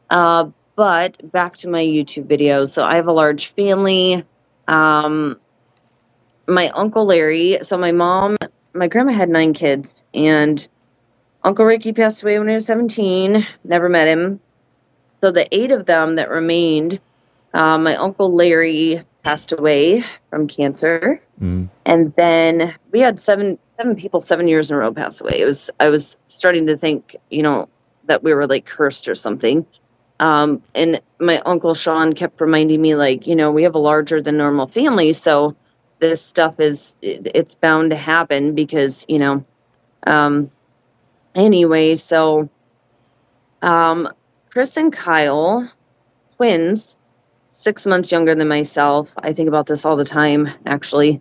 Speaker 2: But back to my YouTube videos. So I have a large family. My Uncle Larry. So my grandma had 9 kids, and Uncle Ricky passed away when he was 17. Never met him. So the 8 of them that remained, my Uncle Larry passed away from cancer. And then we had seven people 7 years in a row pass away. I was starting to think, that we were like cursed or something. And my Uncle Sean kept reminding me, like, we have a larger than normal family. So this stuff it's bound to happen because, anyway, so Chris and Kyle, twins, 6 months younger than myself. I think about this all the time, actually.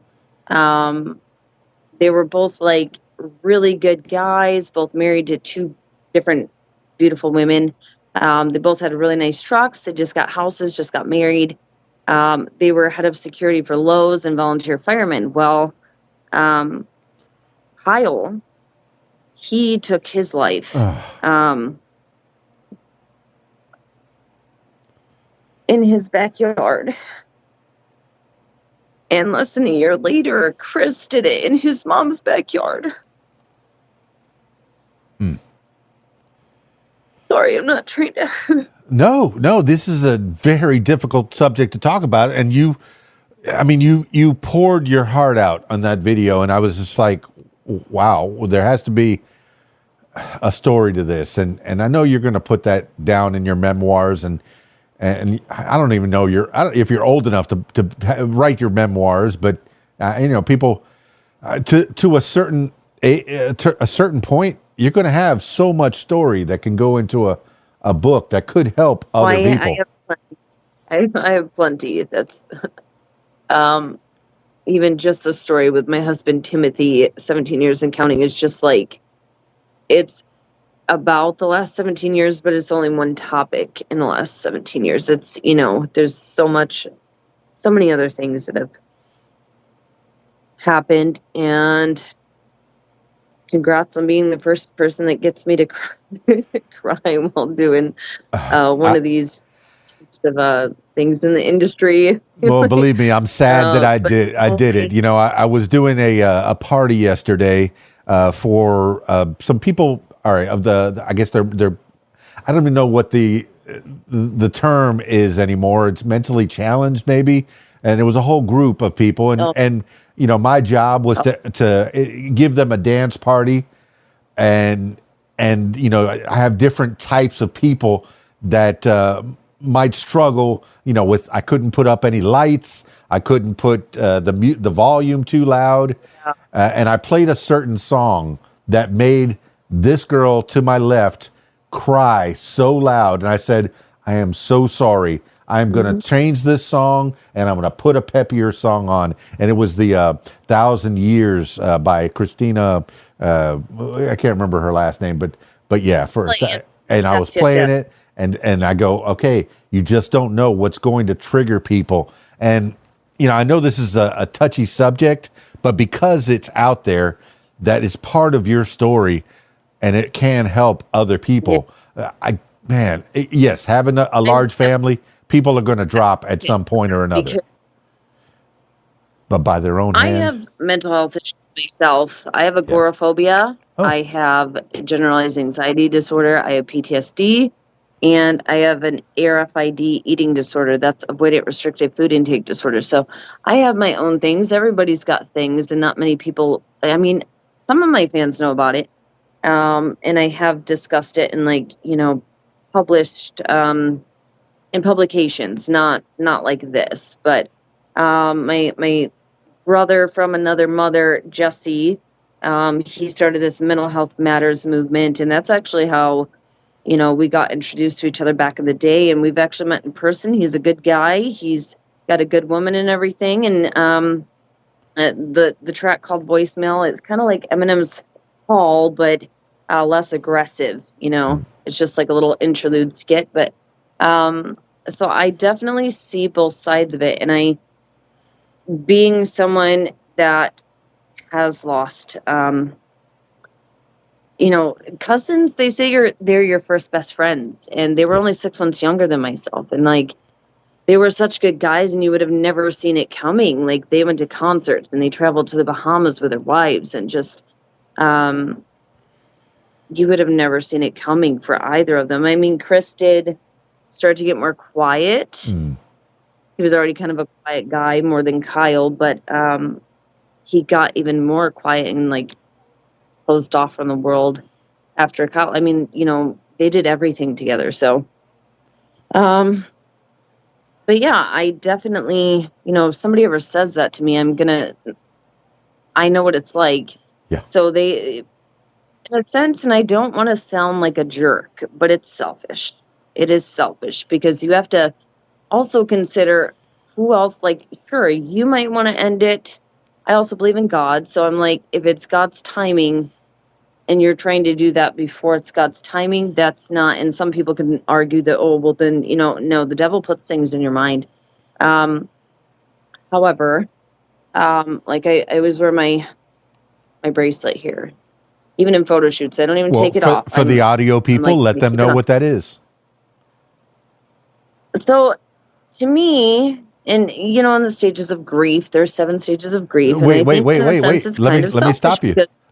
Speaker 2: They were both like really good guys, both married to 2 different beautiful women. They both had really nice trucks. They just got houses, just got married. They were head of security for Lowe's and volunteer firemen. Well, Kyle, he took his life. In his backyard. And less than a year later, Chris did it in his mom's backyard. Sorry, I'm not trying to.
Speaker 1: No, this is a very difficult subject to talk about. And you poured your heart out on that video. And I was just like, wow, well, there has to be a story to this, and I know you're going to put that down in your memoirs, and I don't even know if you're old enough to write your memoirs, but people to a certain point, you're going to have so much story that can go into a book that could help other people.
Speaker 2: I have plenty. That's even just the story with my husband Timothy, 17 years and counting, is just like, it's about the last 17 years, but it's only one topic in the last 17 years. It's, there's so many other things that have happened, and congrats on being the first person that gets me to cry while doing one of these types of things in the industry.
Speaker 1: Well, believe me, I'm sad that I did it. I was doing a party yesterday for some people. All right, I guess they're I don't even know what the term is anymore. It's mentally challenged, maybe. And it was a whole group of people, and my job was to give them a dance party, and I have different types of people that might struggle, with, I couldn't put up any lights, I couldn't put the volume too loud, and I played a certain song that made this girl to my left cry so loud, and I said, I am so sorry. I'm going to change this song, and I'm going to put a peppier song on. And it was the 1,000 Years by Christina. I can't remember her last name, but yeah. And I was playing it, and I go, okay, you just don't know what's going to trigger people. And I know this is a touchy subject, but because it's out there, that is part of your story, and it can help other people. Yeah. Yes, having a large family. People are going to drop at some point or another, but by their own hand.
Speaker 2: I have mental health issues myself. I have agoraphobia. Oh. I have generalized anxiety disorder. I have PTSD, and I have an RFID eating disorder. That's avoidant restricted food intake disorder. So I have my own things. Everybody's got things, and not many people. I mean, some of my fans know about it, and I have discussed it and published. In publications, not like this, but my brother from another mother, Jesse, he started this Mental Health Matters movement, and that's actually how we got introduced to each other back in the day, and we've actually met in person. He's a good guy. He's got a good woman and everything, and the track called Voicemail, it's kind of like Eminem's Call, but less aggressive. It's just like a little interlude skit, but so I definitely see both sides of it. And being someone that has lost, cousins, they say they're your first best friends, and they were only 6 months younger than myself. And they were such good guys, and you would have never seen it coming. Like, they went to concerts and they traveled to the Bahamas with their wives, and just, you would have never seen it coming for either of them. I mean, Chris did start to get more quiet. He was already kind of a quiet guy more than Kyle, but he got even more quiet and closed off from the world after Kyle. I mean, they did everything together. So, but yeah, I definitely, if somebody ever says that to me, I know what it's like.
Speaker 1: Yeah.
Speaker 2: So in a sense, and I don't want to sound like a jerk, but it's selfish. It is selfish because you have to also consider who else, sure, you might want to end it. I also believe in God. So I'm like, if it's God's timing and you're trying to do that before it's God's timing, that's not, and some people can argue that, oh, well then, no, the devil puts things in your mind. However, I always wear my bracelet here, even in photo shoots. I don't even take it off.
Speaker 1: For the audio people, let them know what that is.
Speaker 2: So, to me, and on the stages of grief, there's 7 stages of grief.
Speaker 1: Wait.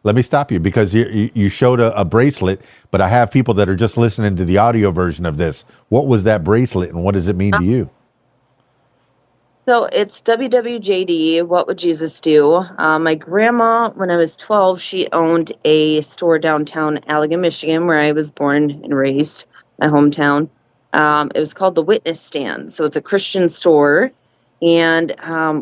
Speaker 1: Let me stop you because you showed a bracelet, but I have people that are just listening to the audio version of this. What was that bracelet, and what does it mean to you?
Speaker 2: So it's WWJD, What Would Jesus Do? My grandma, when I was 12, she owned a store downtown Allegan, Michigan, where I was born and raised, my hometown. It was called the Witness Stand. So it's a Christian store. And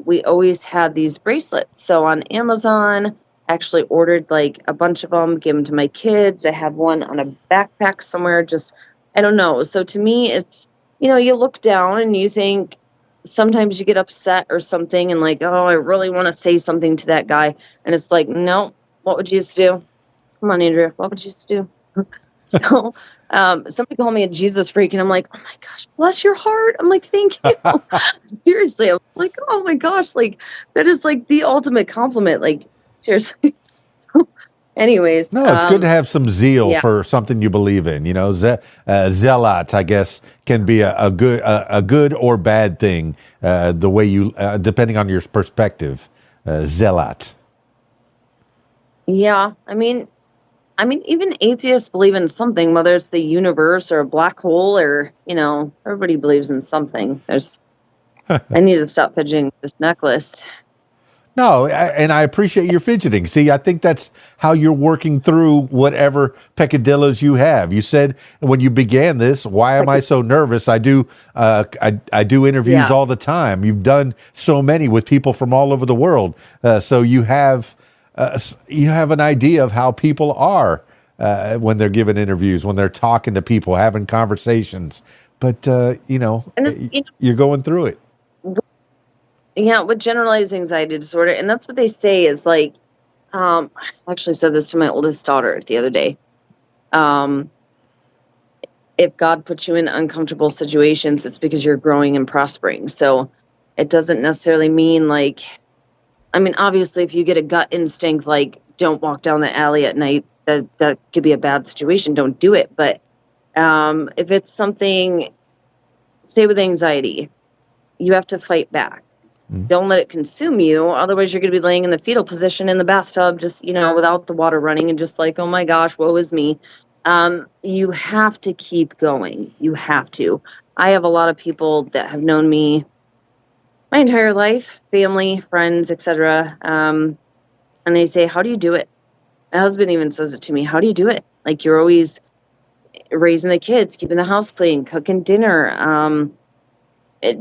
Speaker 2: we always had these bracelets. So on Amazon, I actually ordered like a bunch of them, gave them to my kids. I have one on a backpack somewhere, just, I don't know. So to me, it's, you look down and you think, sometimes you get upset or something and like, oh, I really want to say something to that guy. And it's like, no, what would Jesus do? Come on, Andrea, what would Jesus do? So somebody called me a Jesus freak, and I'm like, oh my gosh, bless your heart. I'm like, thank you. Seriously, I was like, oh my gosh, like that is like the ultimate compliment. Like, seriously. So, anyways.
Speaker 1: No, it's good to have some zeal for something you believe in. Zealot, I guess, can be a good or bad thing, the way you, depending on your perspective. Zealot.
Speaker 2: Yeah, I mean, even atheists believe in something, whether it's the universe or a black hole or, everybody believes in something. I need to stop fidgeting this necklace.
Speaker 1: No, and I appreciate your fidgeting. See, I think that's how you're working through whatever peccadillos you have. You said when you began this, why am I so nervous? I do interviews all the time. You've done so many with people from all over the world. So you have an idea of how people are when they're giving interviews, when they're talking to people, having conversations. But, you're going through it.
Speaker 2: Yeah, with generalized anxiety disorder. And that's what they say is like, I actually said this to my oldest daughter the other day. If God puts you in uncomfortable situations, it's because you're growing and prospering. So it doesn't necessarily mean obviously if you get a gut instinct, like don't walk down the alley at night, that could be a bad situation. Don't do it. But if it's something, say with anxiety, you have to fight back. Don't let it consume you. Otherwise, you're going to be laying in the fetal position in the bathtub, just, without the water running and just like, oh my gosh, woe is me. You have to keep going. You have to. I have a lot of people that have known me my entire life, family, friends, etc. And they say, how do you do it? My husband even says it to me. How do you do it? Like you're always raising the kids, keeping the house clean, cooking dinner,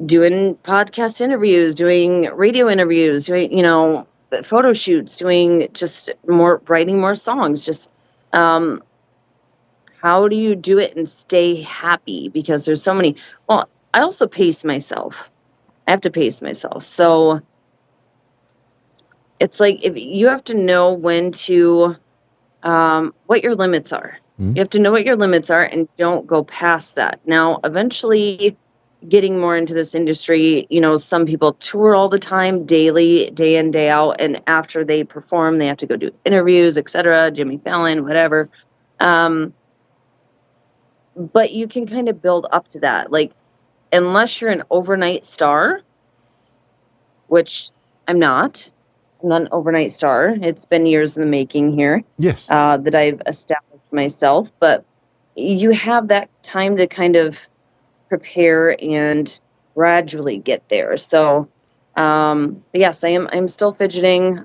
Speaker 2: doing podcast interviews, doing radio interviews, doing, photo shoots, doing just writing more songs. Just how do you do it and stay happy? Because there's so many. Well, I also pace myself. I have to pace myself. So it's like if you have to know when to, what your limits are. You have to know what your limits are and don't go past that. Now, eventually, getting more into this industry, some people tour all the time, daily, day in, day out. And after they perform, they have to go do interviews, etc. Jimmy Fallon, whatever. But you can kind of build up to that. Like, unless you're an overnight star, which I'm not an overnight star. It's been years in the making here.
Speaker 1: Yes.
Speaker 2: That I've established myself. But you have that time to kind of prepare and gradually get there. So, yes, I'm still fidgeting.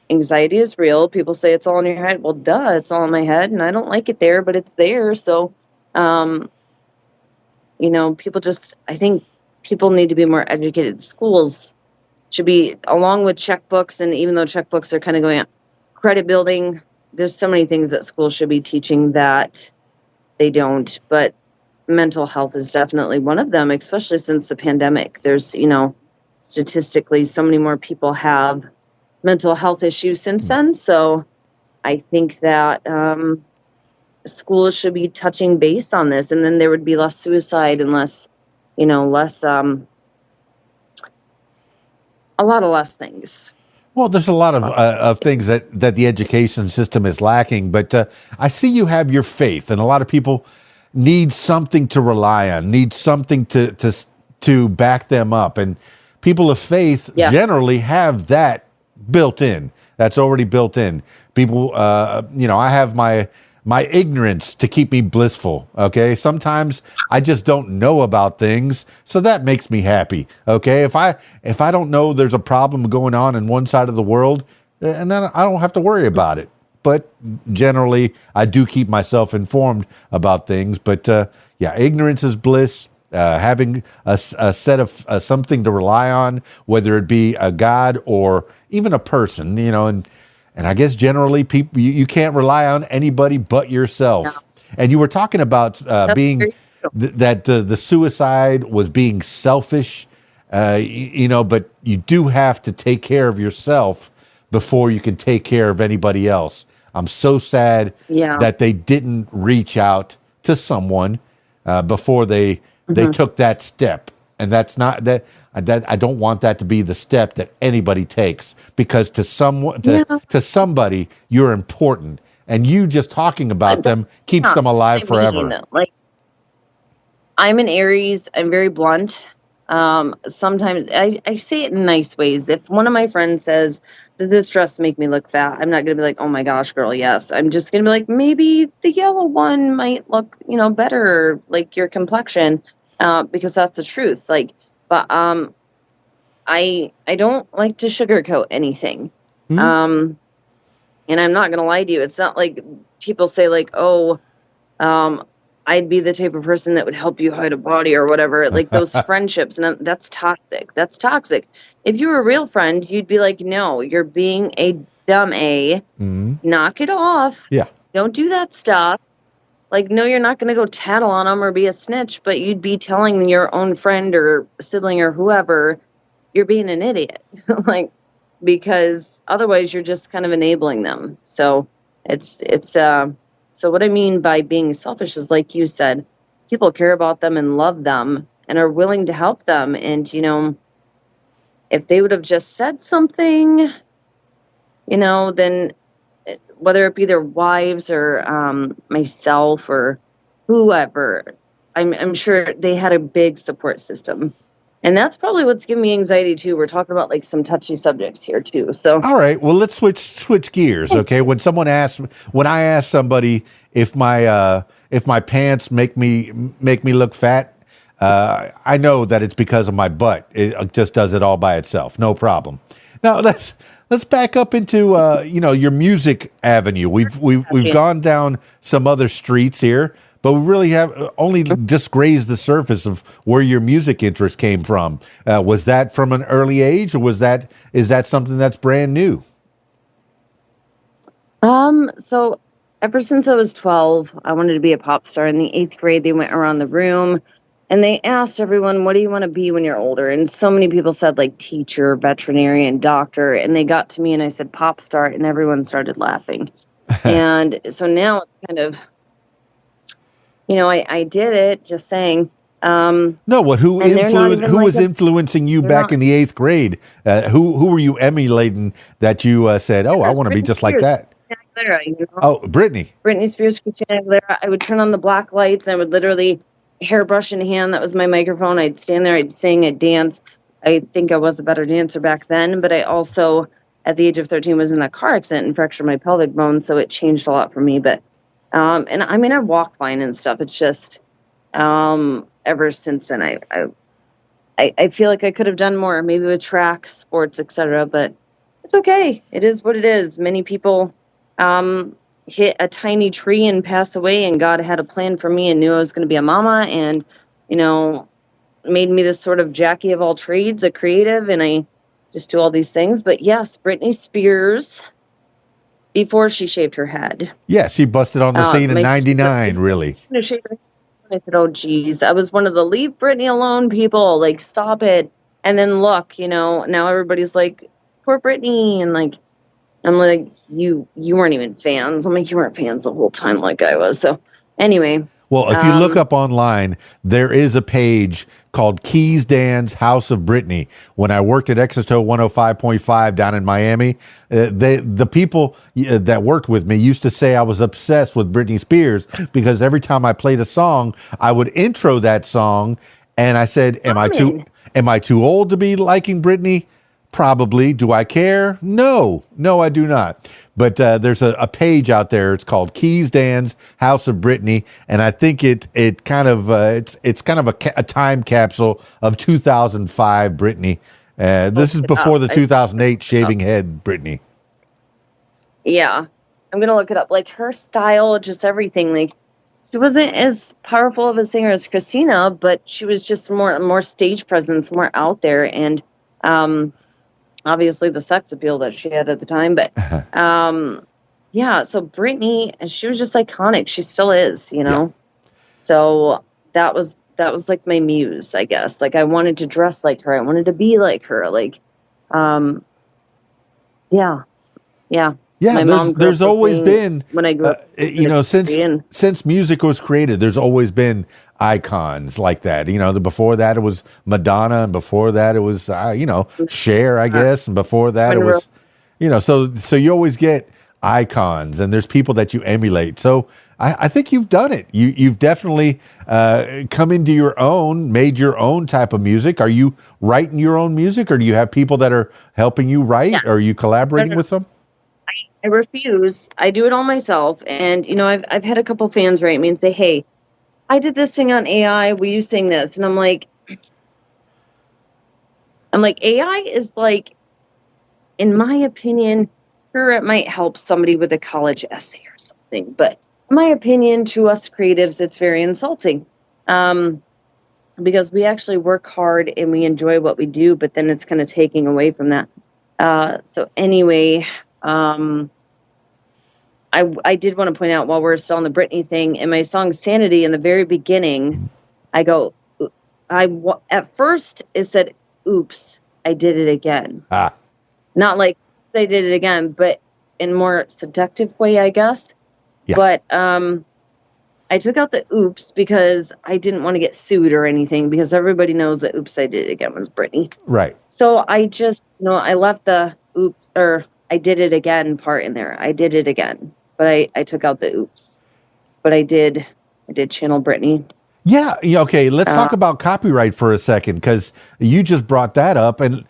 Speaker 2: Anxiety is real. People say it's all in your head. Well, duh, it's all in my head, and I don't like it there, but it's there. So, I think people need to be more educated. Schools should be, along with checkbooks, and even though checkbooks are kind of going out, credit building, there's so many things that schools should be teaching that they don't. But mental health is definitely one of them, especially since the pandemic. There's, statistically, so many more people have mental health issues since then. So I think that schools should be touching base on this, and then there would be less suicide and less, a lot of less things.
Speaker 1: Well, there's a lot of things that the education system is lacking, but I see you have your faith, and a lot of people need something to rely on, need something to back them up, and people of faith generally have that built in. That's already built in. People, I have my my ignorance to keep me blissful. Okay. Sometimes I just don't know about things. So that makes me happy. Okay. If I don't know there's a problem going on in one side of the world, and then I don't have to worry about it. But generally, I do keep myself informed about things. But yeah, ignorance is bliss. Having a set of something to rely on, whether it be a God or even a person, and I guess generally people you can't rely on anybody but yourself. Yeah. And you were talking about being that the suicide was being selfish, but you do have to take care of yourself before you can take care of anybody else. I'm so sad that they didn't reach out to someone before they took that step. And that's not that I don't want that to be the step that anybody takes, because to somebody you're important, and you just talking about them keeps them alive forever.
Speaker 2: Like, I'm an Aries. I'm very blunt. Sometimes I say it in nice ways. If one of my friends says, "Does this dress make me look fat?" I'm not going to be like, "Oh my gosh, girl, yes." I'm just going to be like, maybe the yellow one might look, better, like your complexion, because that's the truth. Like, but I don't like to sugarcoat anything. Mm-hmm. And I'm not going to lie to you. It's not like people say like, "Oh, I'd be the type of person that would help you hide a body," or whatever. Like those friendships, and that's toxic. That's toxic. If you were a real friend, you'd be like, "No, you're being a dumb A. Mm-hmm. Knock it off.
Speaker 1: Yeah.
Speaker 2: Don't do that stuff." Like, no, you're not going to go tattle on them or be a snitch, but you'd be telling your own friend or sibling or whoever you're being an idiot. Like, because otherwise you're just kind of enabling them. So so what I mean by being selfish is, like you said, people care about them and love them and are willing to help them. And, if they would have just said something, then whether it be their wives or myself or whoever, I'm sure they had a big support system. And that's probably what's giving me anxiety too. We're talking about like some touchy subjects here too. So
Speaker 1: all right, well, let's switch gears, okay? When I ask somebody if my pants make me look fat, I know that it's because of my butt. It just does it all by itself, no problem. Now let's back up into your music avenue. We've gone down some other streets here, but we really have only just grazed the surface of where your music interest came from. Was that from an early age, or is that something that's brand new?
Speaker 2: So ever since I was 12, I wanted to be a pop star. In the 8th grade, they went around the room and they asked everyone, "What do you want to be when you're older?" And so many people said like teacher, veterinarian, doctor. And they got to me and I said pop star, and everyone started laughing. And so now it's kind of, I did it, just saying.
Speaker 1: No, what? Who was influencing you back in the 8th grade? Who were you emulating that you said, "Oh, I want to be just like that"?
Speaker 2: Aguilera,
Speaker 1: Oh, Britney
Speaker 2: Spears, Christina Aguilera. I would turn on the black lights and I would literally, hairbrush in hand, that was my microphone. I'd stand there, I'd sing, I'd dance. I think I was a better dancer back then, but I also, at the age of 13, was in a car accident and fractured my pelvic bone, so it changed a lot for me. But and I mean, I walk fine and stuff. It's just ever since then, I feel like I could have done more, maybe with track, sports, etc. But it's okay. It is what it is. Many people hit a tiny tree and pass away, and God had a plan for me and knew I was going to be a mama, and made me this sort of Jackie of all trades, a creative, and I just do all these things. But yes, Britney Spears, before she shaved her head.
Speaker 1: Yeah, she busted on the scene in '99, really.
Speaker 2: I said, "Oh, geez, I was one of the leave Britney alone people, like, stop it." And then look, now everybody's like, poor Britney, and like, I'm like, you weren't even fans. I'm like, you weren't fans the whole time like I was. So anyway.
Speaker 1: Well, if you look up online, there is a page called KeysDAN's House of Britney. When I worked at Exito 105.5 down in Miami, the people that worked with me used to say I was obsessed with Britney Spears, because every time I played a song, I would intro that song, and I said, am I too old to be liking Britney? Probably. Do I care? No, I do not. But there's a page out there. It's called KeysDAN's House of Britney, and I think it's kind of a time capsule of 2005 Britney. This is before the 2008 shaving head Britney.
Speaker 2: Yeah, I'm gonna look it up. Like her style, just everything. Like she wasn't as powerful of a singer as Christina, but she was just more stage presence, more out there, and obviously the sex appeal that she had at the time. But yeah, so Britney, she was just iconic. She still is, you know. Yeah. So that was like my muse, I guess. Like I wanted to dress like her. I wanted to be like her. Like, yeah.
Speaker 1: Yeah, there's always been, when I grew up, since music was created, there's always been icons like that. You know, before that it was Madonna, and before that it was Cher, I guess, and before that it was, so you always get icons, and there's people that you emulate. So I think you've done it. You've definitely come into your own, made your own type of music. Are you writing your own music, or do you have people that are helping you write? Yeah. Or are you collaborating with them?
Speaker 2: I refuse. I do it all myself. And, I've had a couple fans write me and say, hey, I did this thing on AI. Will you sing this? And I'm like, AI is like, in my opinion, sure, it might help somebody with a college essay or something. But in my opinion, to us creatives, it's very insulting. Because we actually work hard and we enjoy what we do, but then it's kind of taking away from that. So anyway, I did want to point out, while we're still on the Britney thing, in my song Sanity, in the very beginning, at first it said, oops, I did it again. Not like I did it again, but in a more seductive way, I guess. Yeah. But I took out the oops because I didn't want to get sued or anything, because everybody knows that oops, I did it again was Britney. Right. So I just, I left the oops, or I did it again part in there. I did it again. But I took out the oops. But I did channel Britney. Yeah.
Speaker 1: Okay. Let's talk about copyright for a second, because you just brought that up. And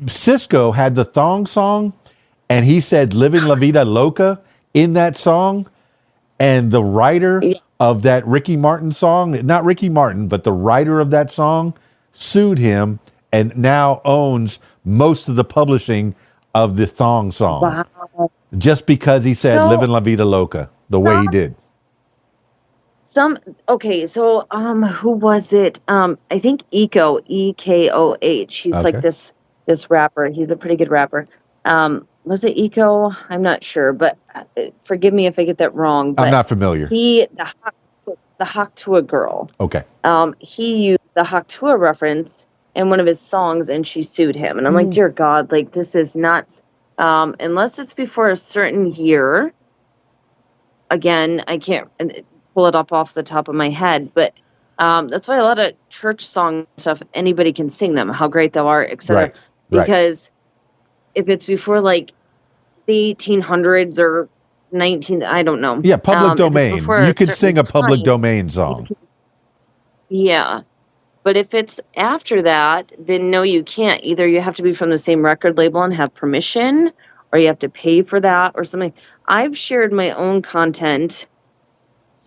Speaker 1: Cisco had the thong song, and he said "Living La Vida Loca" in that song. And the writer of that Ricky Martin song, not Ricky Martin, but the writer of that song, sued him and now owns most of the publishing of the thong song. Wow. Just because he said "Living La Vida Loca" the way he did.
Speaker 2: Who was it? I think Eco, Ekoh. He's like this rapper. He's a pretty good rapper. Was it Eco? I'm not sure, but forgive me if I get that wrong. But
Speaker 1: I'm not familiar.
Speaker 2: The Haktua girl. Okay. He used the Haktua reference in one of his songs, and she sued him. And I'm like, dear God, like, this is nuts. Unless it's before a certain year. Again, I can't pull it up off the top of my head, but that's why a lot of church song stuff, anybody can sing them, How Great Thou Art, etc. Right. Because if it's before like the 1800s or 19, I don't know.
Speaker 1: Yeah, public domain. You could sing a public domain song.
Speaker 2: Yeah. But if it's after that, then no, you can't. Either you have to be from the same record label and have permission, or you have to pay for that or something. I've shared my own content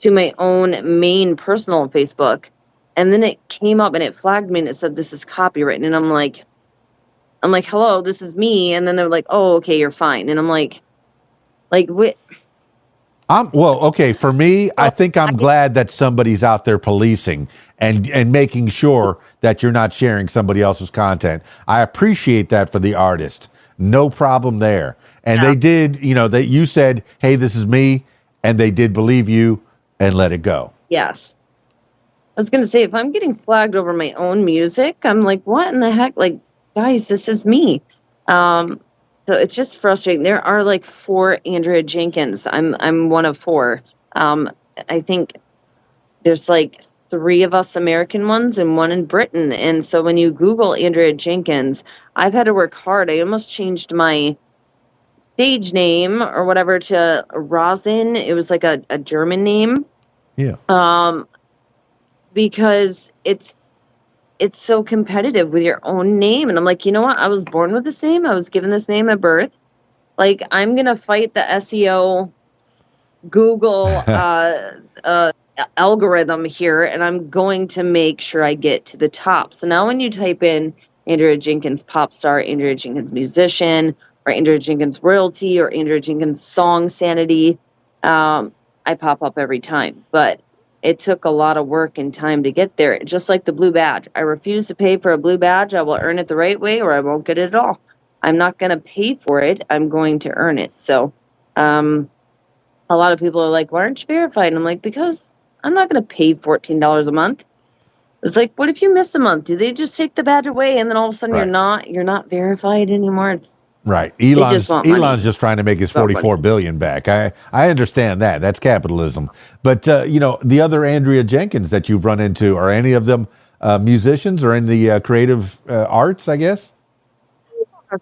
Speaker 2: to my own main personal Facebook, and then it came up and it flagged me and it said, this is copyrighted. And I'm like, hello, this is me. And then they're like, oh, okay, you're fine. And I'm like, what?
Speaker 1: For me, I think I'm glad that somebody's out there policing and making sure that you're not sharing somebody else's content. I appreciate that for the artist. No problem there. And they did, that you said, hey, this is me. And they did believe you and let it go.
Speaker 2: Yes. I was going to say, if I'm getting flagged over my own music, I'm like, what in the heck? Like, guys, this is me. So it's just frustrating. There are like 4 Andrea Jenkins. I'm one of 4. I think there's like 3 of us American ones and 1 in Britain. And so when you Google Andrea Jenkins, I've had to work hard. I almost changed my stage name or whatever to Rosin. It was like a German name. Yeah. Because it's so competitive with your own name. And I'm like, you know what? I was born with this name. I was given this name at birth. Like, I'm going to fight the SEO Google algorithm here, and I'm going to make sure I get to the top. So now when you type in Andrea Jenkins pop star, Andrea Jenkins musician, or Andrea Jenkins royalty, or Andrea Jenkins song sanity, I pop up every time. But it took a lot of work and time to get there. Just like the blue badge. I refuse to pay for a blue badge. I will earn it the right way, or I won't get it at all. I'm not going to pay for it. I'm going to earn it. So a lot of people are like, why aren't you verified? And I'm like, because I'm not going to pay $14 a month. It's like, what if you miss a month? Do they just take the badge away and then all of a sudden you're not verified anymore? It's
Speaker 1: right.
Speaker 2: Elon's
Speaker 1: just trying to make his $44 billion back. I understand that. That's capitalism. But the other Andrea Jenkins that you've run into, are any of them musicians or in the creative arts, I guess?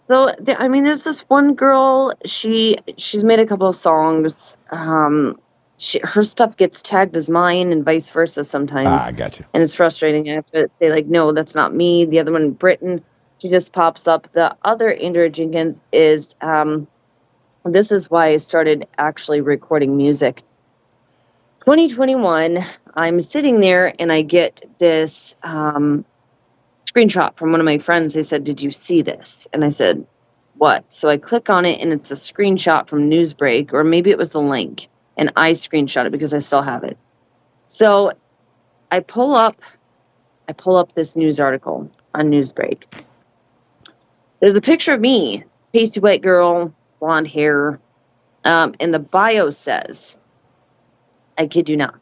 Speaker 2: So, there's this one girl, she's made a couple of songs. Her stuff gets tagged as mine and vice versa sometimes.
Speaker 1: I got you.
Speaker 2: And it's frustrating. I have to say, like, no, that's not me. The other one, Britain, she just pops up. The other Andrea Jenkins is, this is why I started actually recording music. 2021, I'm sitting there and I get this screenshot from one of my friends. They said, did you see this? And I said, what? So I click on it and it's a screenshot from Newsbreak, or maybe it was the link, and I screenshot it because I still have it. So I pull up this news article on Newsbreak. There's a picture of me, pasty white girl, blonde hair, and the bio says, I kid you not,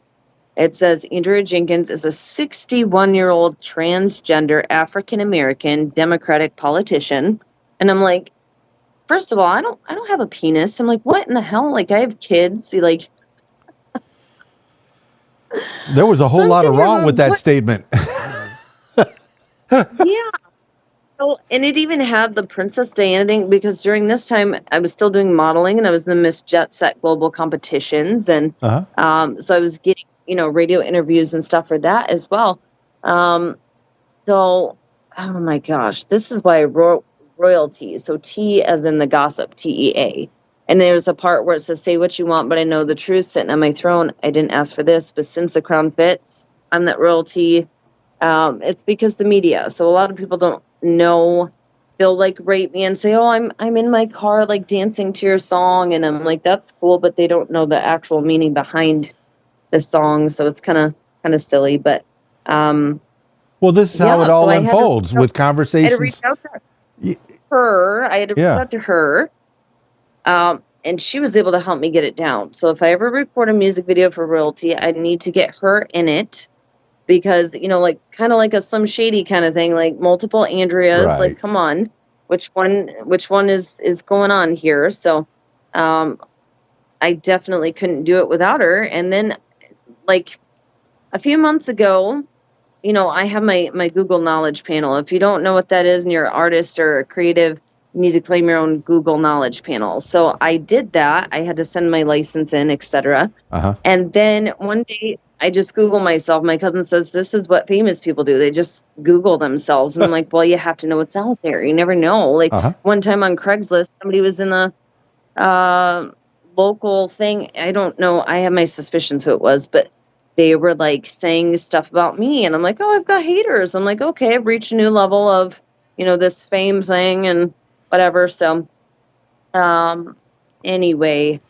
Speaker 2: it says Andrea Jenkins is a 61-year-old transgender African-American Democratic politician. And I'm like, first of all, I don't have a penis. I'm like, what in the hell? Like, I have kids. Like,
Speaker 1: there was a whole lot of wrong with that statement.
Speaker 2: Yeah. So, and it even had the Princess Diana thing, because during this time I was still doing modeling and I was in the Miss Jet Set Global competitions. And so I was getting, radio interviews and stuff for that as well. So, oh my gosh, this is why I wrote royalty. So T as in the gossip, TEA. And there's a part where it says, say what you want, but I know the truth sitting on my throne. I didn't ask for this, but since the crown fits, I'm that royalty. It's because the media. So a lot of people don't know. They'll like rate me and say, oh, I'm in my car, like dancing to your song. And I'm like, that's cool. But they don't know the actual meaning behind the song. So it's kind of silly, but,
Speaker 1: well, this is how it all unfolds with conversations.
Speaker 2: I had to reach out to her. And she was able to help me get it down. So if I ever record a music video for royalty, I need to get her in it, because, like kind of like a Slim Shady kind of thing, like multiple Andreas, right. Like, come on, which one is going on here? So, I definitely couldn't do it without her. And then like a few months ago, I have my Google Knowledge panel. If you don't know what that is and you're an artist or a creative, you need to claim your own Google Knowledge panel. So I did that. I had to send my license in, etc. And then one day I just Google myself. My cousin says, this is what famous people do. They just Google themselves. And I'm like, well, you have to know what's out there. You never know. Like one time on Craigslist, somebody was in the local thing. I don't know. I have my suspicions who it was, but they were like saying stuff about me. And I'm like, oh, I've got haters. I'm like, okay, I've reached a new level of, this fame thing and whatever. So anyway,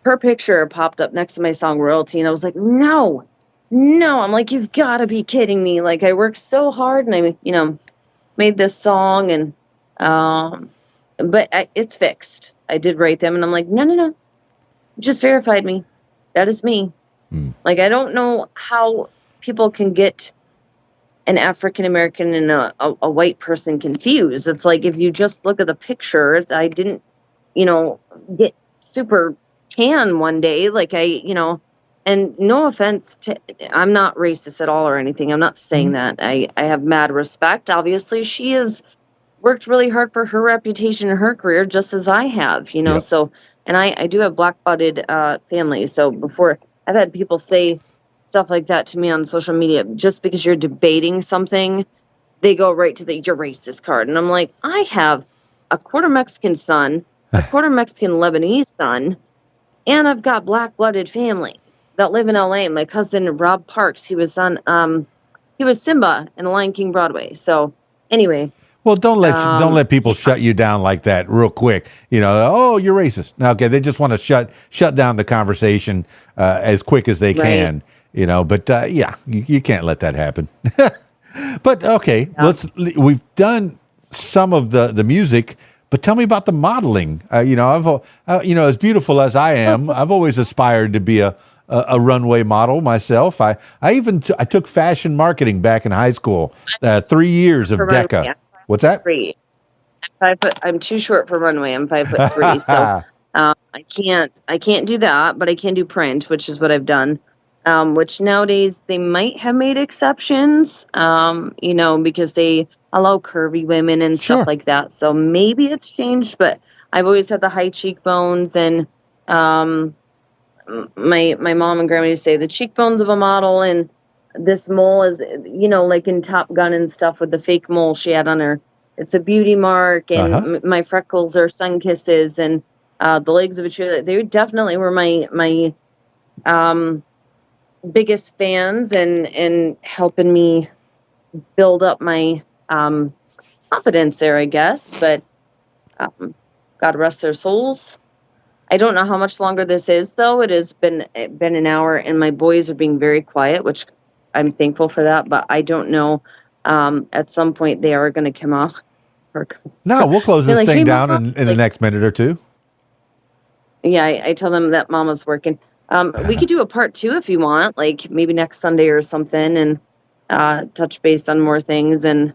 Speaker 2: her picture popped up next to my song Royalty. And I was like, no, I'm like, you've got to be kidding me. Like, I worked so hard and I, made this song and, but it's fixed. I did write them and I'm like, no, just verified me. That is me. Like, I don't know how people can get an African-American and a white person confused. It's like, if you just look at the picture, I didn't, get super tan one day. Like and no offense I'm not racist at all or anything. I'm not saying that. I have mad respect. Obviously, she has worked really hard for her reputation and her career, just as I have, Yep. So, and I do have black-blooded family. So before, I've had people say stuff like that to me on social media. Just because you're debating something they go right to the "you're racist" card. And I'm like, I have a quarter Mexican son, a quarter Mexican Lebanese son, and I've got black-blooded family that live in LA. My cousin Rob Parks, he was Simba in The Lion King Broadway. So anyway,
Speaker 1: Well, don't let people shut you down like that real quick. Oh, you're racist. Okay, they just want to shut down the conversation as quick as they can. But yeah, you can't let that happen. But okay, we've done some of the music, but tell me about the modeling. I've as beautiful as I am, I've always aspired to be a runway model myself. I took fashion marketing back in high school. 3 years of DECA.
Speaker 2: Yeah.
Speaker 1: What's that?
Speaker 2: 3. I'm too short for runway. I'm 5'3", so I can't do that, but I can do print, which is what I've done. Which nowadays they might have made exceptions, because they allow curvy women and stuff like that. So maybe it's changed, but I've always had the high cheekbones, and my mom and grandma used to say the cheekbones of a model, and this mole is, like in Top Gun and stuff with the fake mole she had on her. It's a beauty mark, and my freckles are sun kisses, and the legs of a cheerleader. They definitely were my biggest fans and helping me build up my confidence there, I guess. But God rest their souls. I don't know how much longer this is, though. It has been an hour, and my boys are being very quiet, which I'm thankful for that. But I don't know. At some point, they are going to come off.
Speaker 1: No, we'll close this thing down in the next minute or two.
Speaker 2: Yeah, I tell them that Mama's working. We could do a part 2 if you want, like maybe next Sunday or something, and touch base on more things. And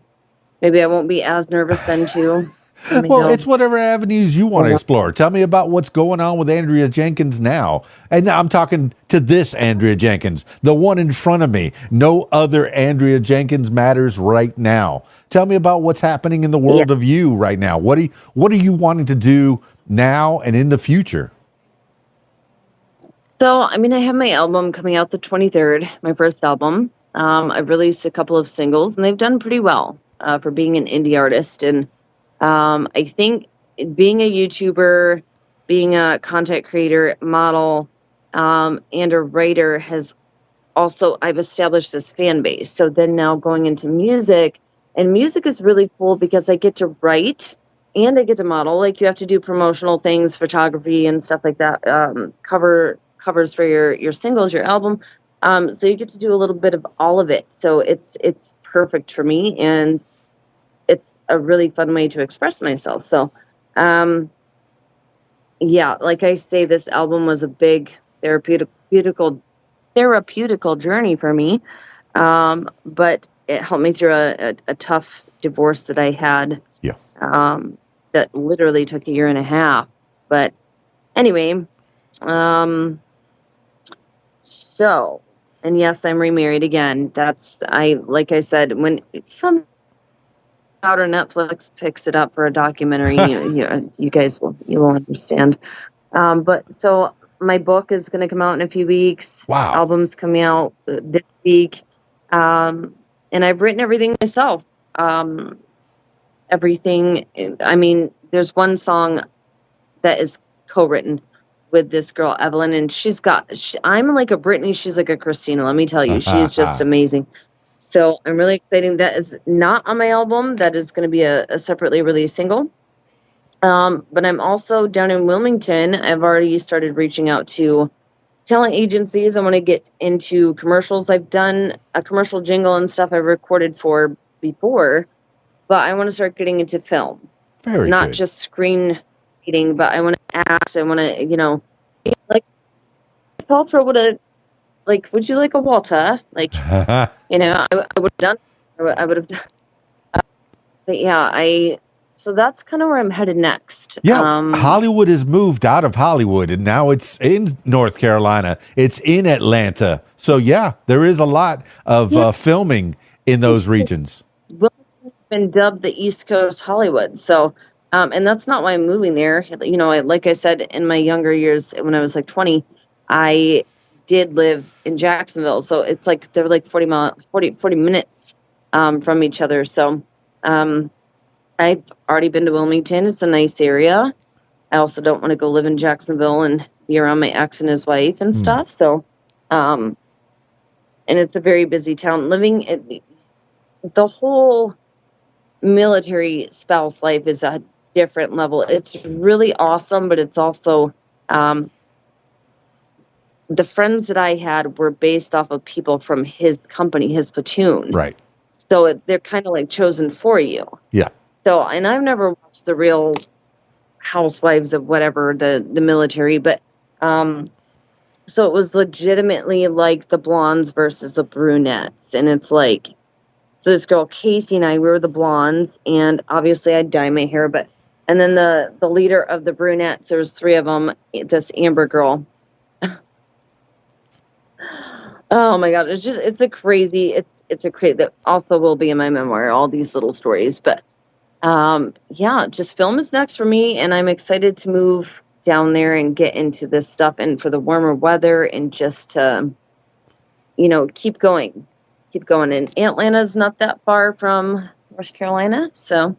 Speaker 2: maybe I won't be as nervous then too.
Speaker 1: Well, it's whatever avenues you want to explore. Tell me about what's going on with Andrea Jenkins now. And I'm talking to this Andrea Jenkins, the one in front of me. No other Andrea Jenkins matters right now. Tell me about what's happening in the world of you right now. What are you wanting to do now and in the future?
Speaker 2: So, I have my album coming out the 23rd, my first album. I've released a couple of singles, and they've done pretty well for being an indie artist. And I think being a YouTuber, being a content creator, model, and a writer has also, I've established this fan base. So then now going into music, and music is really cool because I get to write and I get to model. Like, you have to do promotional things, photography and stuff like that, covers for your singles, your album. So you get to do a little bit of all of it. So it's perfect for me, and it's a really fun way to express myself. So, like I say, this album was a big therapeutical journey for me. But it helped me through a tough divorce that I had.
Speaker 1: Yeah.
Speaker 2: That literally took 1.5 years. But anyway, so, and yes, I'm remarried again. Like I said, when some out or Netflix picks it up for a documentary, you guys will understand. But so my book is going to come out in a few weeks.
Speaker 1: Wow.
Speaker 2: Album's coming out this week. And I've written everything myself. Everything. There's one song that is co-written with this girl, Evelyn, and I'm like a Britney, she's like a Christina, let me tell you. She's just amazing. So I'm really excited. That is not on my album. That is going to be a separately released single. But I'm also down in Wilmington. I've already started reaching out to talent agencies. I want to get into commercials. I've done a commercial jingle and stuff I've recorded for before, but I want to start getting into film.
Speaker 1: Very
Speaker 2: Not
Speaker 1: good.
Speaker 2: just screen reading, but I want to act. I want to, like Paltrow would have, like, would you like a Walter? Like, I would have done. I would have done. But yeah, so that's kind of where I'm headed next.
Speaker 1: Yeah, Hollywood has moved out of Hollywood, and now it's in North Carolina. It's in Atlanta. So yeah, there is a lot of filming in those regions.
Speaker 2: Wilmington's been dubbed the East Coast Hollywood. So, and that's not why I'm moving there. Like I said, in my younger years, when I was like 20, I did live in Jacksonville. So it's like they're like 40 minutes from each other. So I've already been to Wilmington. It's a nice area. I also don't want to go live in Jacksonville and be around my ex and his wife and stuff. So, and it's a very busy town. The whole military spouse life is a different level. It's really awesome, but it's also, the friends that I had were based off of people from his company, his platoon.
Speaker 1: Right.
Speaker 2: So they're kind of like chosen for you.
Speaker 1: Yeah.
Speaker 2: So, and I've never watched the Real Housewives of whatever, the military, but so it was legitimately like the blondes versus the brunettes. And it's like, so this girl Casey and I, we were the blondes, and obviously I'd dye my hair, and then the leader of the brunettes, there was 3 of them, this Amber girl. Oh my God, it's a crazy that also will be in my memoir, all these little stories. But yeah, just film is next for me, and I'm excited to move down there and get into this stuff, and for the warmer weather, and just to, keep going. And Atlanta's not that far from North Carolina, so,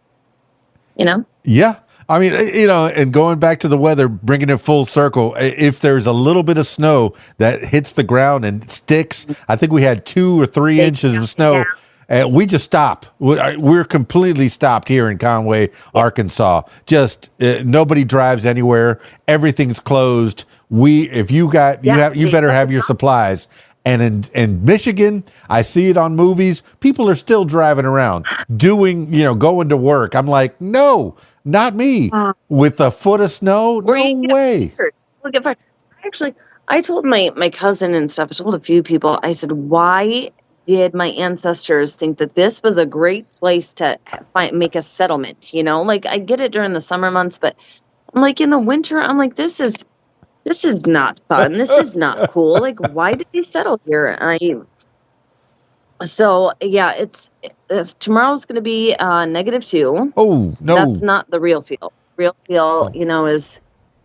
Speaker 1: Yeah. I mean, and going back to the weather, bringing it full circle, if there's a little bit of snow that hits the ground and sticks, I think we had 2 or 3 inches of snow. And we just stop. We're completely stopped here in Conway, Arkansas. Just nobody drives anywhere. Everything's closed. You better have your supplies. And in Michigan, I see it on movies. People are still driving around, going to work. I'm like, no, not me. With a foot of snow, no way.
Speaker 2: Actually, I told my cousin and stuff. I told a few people. I said, why did my ancestors think that this was a great place to make a settlement? Like, I get it during the summer months, but I'm like, in the winter, I'm like, this is not fun. This is not cool. Like, why did you settle here? So yeah, tomorrow's going to be -2.
Speaker 1: Oh no,
Speaker 2: that's not the real feel. Real feel, is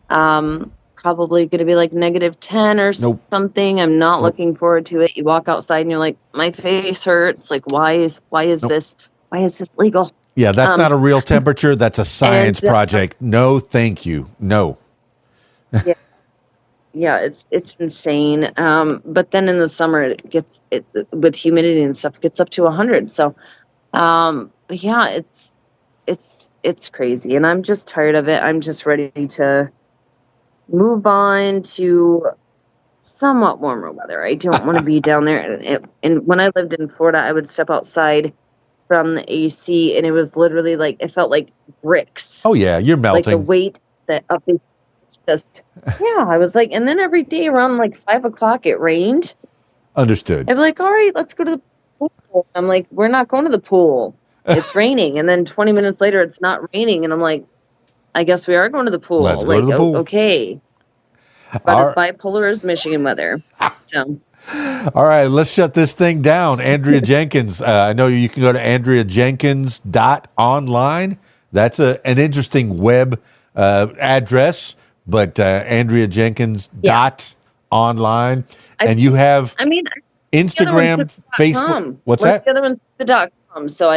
Speaker 2: probably going to be like -10 or something. I'm not looking forward to it. You walk outside and you're like, my face hurts. Like, why is this legal?
Speaker 1: Yeah, that's not a real temperature. That's a science project. No, thank you. No.
Speaker 2: Yeah, it's insane. But then in the summer, it with humidity and stuff, it gets up to 100. So, but yeah, it's crazy, and I'm just tired of it. I'm just ready to move on to somewhat warmer weather. I don't want to be down there. And when I lived in Florida, I would step outside from the AC, and it was literally like, it felt like bricks.
Speaker 1: Oh yeah, you're melting.
Speaker 2: Like the weight that up is just, yeah. I was like, and then every day around like 5 o'clock, it rained.
Speaker 1: Understood.
Speaker 2: I'd be like, all right, let's go to the pool. I'm like, we're not going to the pool. It's raining. And then 20 minutes later, it's not raining. And I'm like, I guess we are going to the pool.
Speaker 1: Let's go to the pool.
Speaker 2: Okay. But it's bipolar is Michigan weather. So.
Speaker 1: All right, let's shut this thing down. Andrea Jenkins. I know you can go to AndreaJenkins.online. That's an interesting web address, but AndreaJenkins.online. And you have Instagram, Facebook. What's that?
Speaker 2: The other one's the .com. So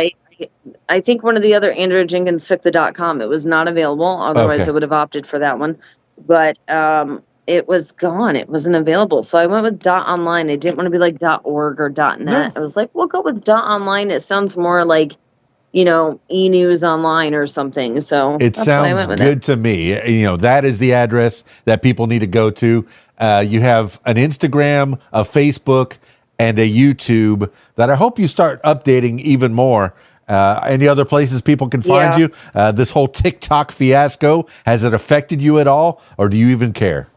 Speaker 2: I think one of the other Andrea Jenkins took the .com. It was not available. Otherwise, I would have opted for that one. But it was gone. It wasn't available. So I went with .online. I didn't want to be like .org or .net. No. I was like, we'll go with .online. It sounds more like, e-news online or something. So
Speaker 1: it sounds good to me. That is the address that people need to go to. You have an Instagram, a Facebook, and a YouTube that I hope you start updating even more. Any other places people can find you? This whole TikTok fiasco, has it affected you at all, or do you even care?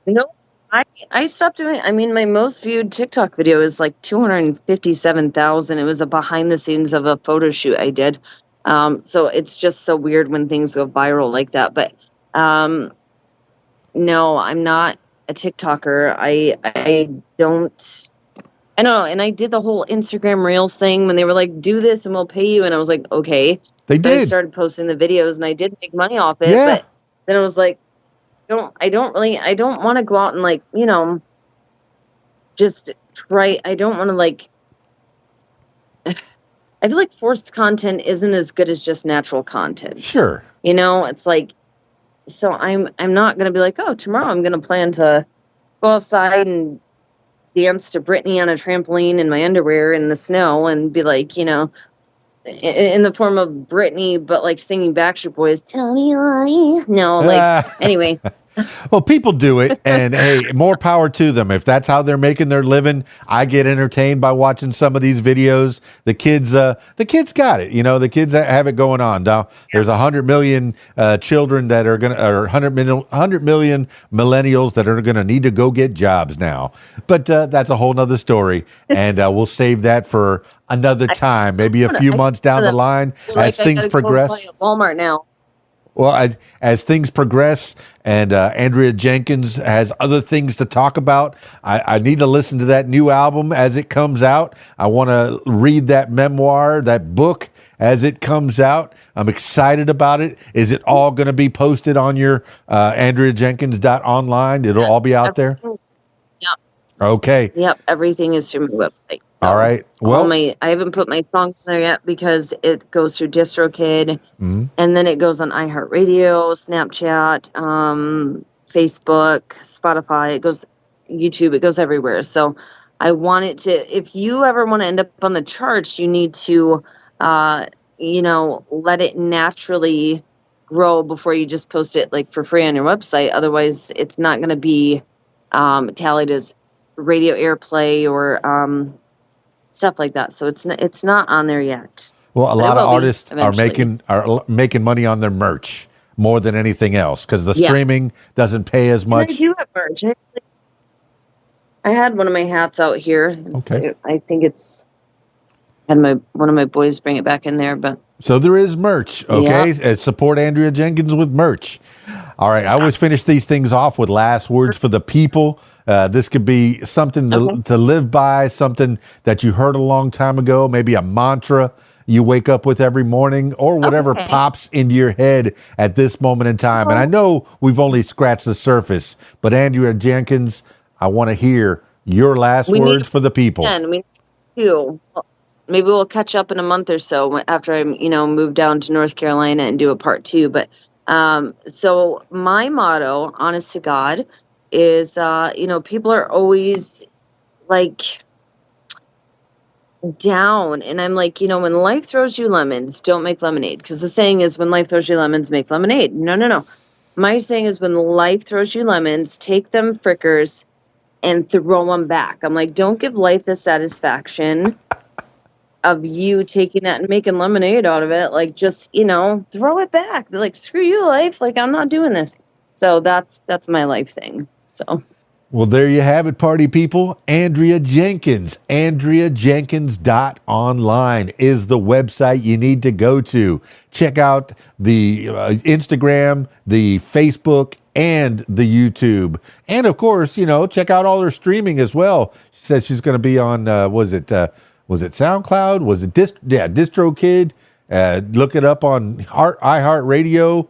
Speaker 2: No, I stopped doing. My most viewed TikTok video is like 257,000. It was a behind the scenes of a photo shoot I did. So it's just so weird when things go viral like that. But no, I'm not a TikToker. I don't. I know, and I did the whole Instagram Reels thing when they were like, "Do this and we'll pay you," and I was like, "Okay."
Speaker 1: They did.
Speaker 2: I started posting the videos, and I did make money off it.
Speaker 1: Yeah.
Speaker 2: But then I was like, I don't want to go out and like, just try. I don't want to like. I feel like forced content isn't as good as just natural content.
Speaker 1: Sure.
Speaker 2: You know, it's like, so I'm not going to be like, oh, tomorrow I'm going to plan to go outside and dance to Britney on a trampoline in my underwear in the snow and be like, you know, in the form of Britney, but like singing Backstreet Boys, tell me why. No, like, anyway.
Speaker 1: Well, people do it, and hey, more power to them. If that's how they're making their living, I get entertained by watching some of these videos. The kids got it. You know, the kids have it going on. Now, there's 100 million children that are or 100 million millennials that are going to need to go get jobs now. But that's a whole nother story, and we'll save that for another time, maybe a few months down the line as things progress.
Speaker 2: Walmart now.
Speaker 1: Well, as things progress and Andrea Jenkins has other things to talk about, I need to listen to that new album as it comes out. I want to read that memoir, that book as it comes out. I'm excited about it. Is it all going to be posted on your AndreaJenkins.online? It'll all be out there?
Speaker 2: Yep.
Speaker 1: Okay.
Speaker 2: Yep. Everything is through my website. So
Speaker 1: all right. Well,
Speaker 2: I haven't put my songs in there yet because it goes through DistroKid, and then it goes on iHeartRadio, Snapchat, Facebook, Spotify. It goes YouTube. It goes everywhere. So I want it to. If you ever want to end up on the charts, you need to, you know, let it naturally grow before you just post it like for free on your website. Otherwise, it's not going to be tallied as radio airplay or stuff like that. So it's not on there yet.
Speaker 1: Well, a lot of artists are making money on their merch more than anything else because the streaming doesn't pay as much.
Speaker 2: I do have merch. I had one of my hats out here.
Speaker 1: Okay.
Speaker 2: I think it's had one of my boys bring it back in there, but
Speaker 1: so there is merch. Okay, support Andrea Jenkins with merch. All right, I always finish these things off with last words for the people. This could be something to live by, something that you heard a long time ago, maybe a mantra you wake up with every morning, or whatever pops into your head at this moment in time. And I know we've only scratched the surface, but Andrea Jenkins, I want to hear your last words for the people.
Speaker 2: We do. Maybe we'll catch up in a month or so after I, move down to North Carolina and do a part 2. But so my motto, honest to God, is, people are always like down. And I'm like, when life throws you lemons, don't make lemonade. Because the saying is when life throws you lemons, make lemonade. No. My saying is when life throws you lemons, take them frickers and throw them back. I'm like, don't give life the satisfaction of you taking that and making lemonade out of it. Like, just, throw it back. Be like, screw you, life. Like, I'm not doing this. So that's my life thing. So.
Speaker 1: Well, there you have it, party people. Andrea Jenkins. AndreaJenkins.online is the website you need to go to. Check out the Instagram, the Facebook, and the YouTube. And, of course, check out all her streaming as well. She said she's going to be on, was it SoundCloud? Was it DistroKid? Look it up on iHeartRadio.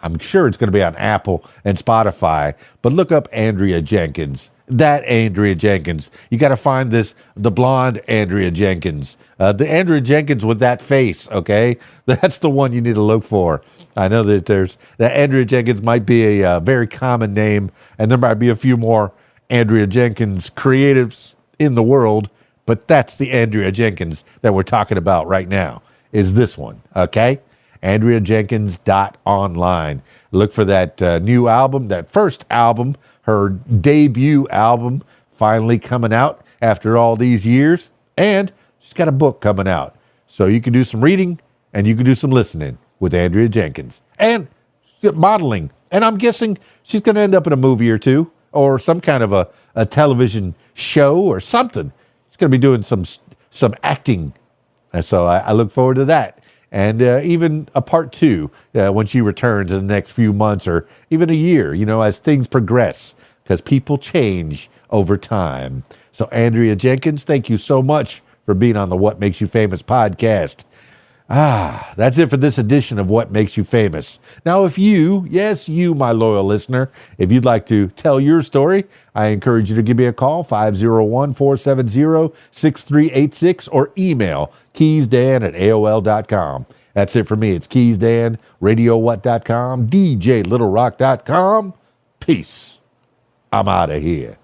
Speaker 1: I'm sure it's going to be on Apple and Spotify, but look up Andrea Jenkins. That Andrea Jenkins. You got to find the blonde Andrea Jenkins. The Andrea Jenkins with that face, okay? That's the one you need to look for. I know that that Andrea Jenkins might be a very common name, and there might be a few more Andrea Jenkins creatives in the world, but that's the Andrea Jenkins that we're talking about right now, is this one, okay? AndreaJenkins.online. Look for that new album, that first album, her debut album, finally coming out after all these years. And she's got a book coming out. So you can do some reading and you can do some listening with Andrea Jenkins. And modeling. And I'm guessing she's going to end up in a movie or two or some kind of a television show or something. She's going to be doing some acting. And so I look forward to that. And even a part 2 when she returns in the next few months or even a year, as things progress, because people change over time. So Andrea Jenkins, thank you so much for being on the What Makes You Famous podcast. That's it for this edition of What Makes You Famous. Now, if you, yes, you, my loyal listener, if you'd like to tell your story, I encourage you to give me a call, 501-470-6386, or email keysdan@aol.com. That's it for me. It's KeysDAN, RadioWhat.com, DJLittleRock.com. Peace. I'm out of here.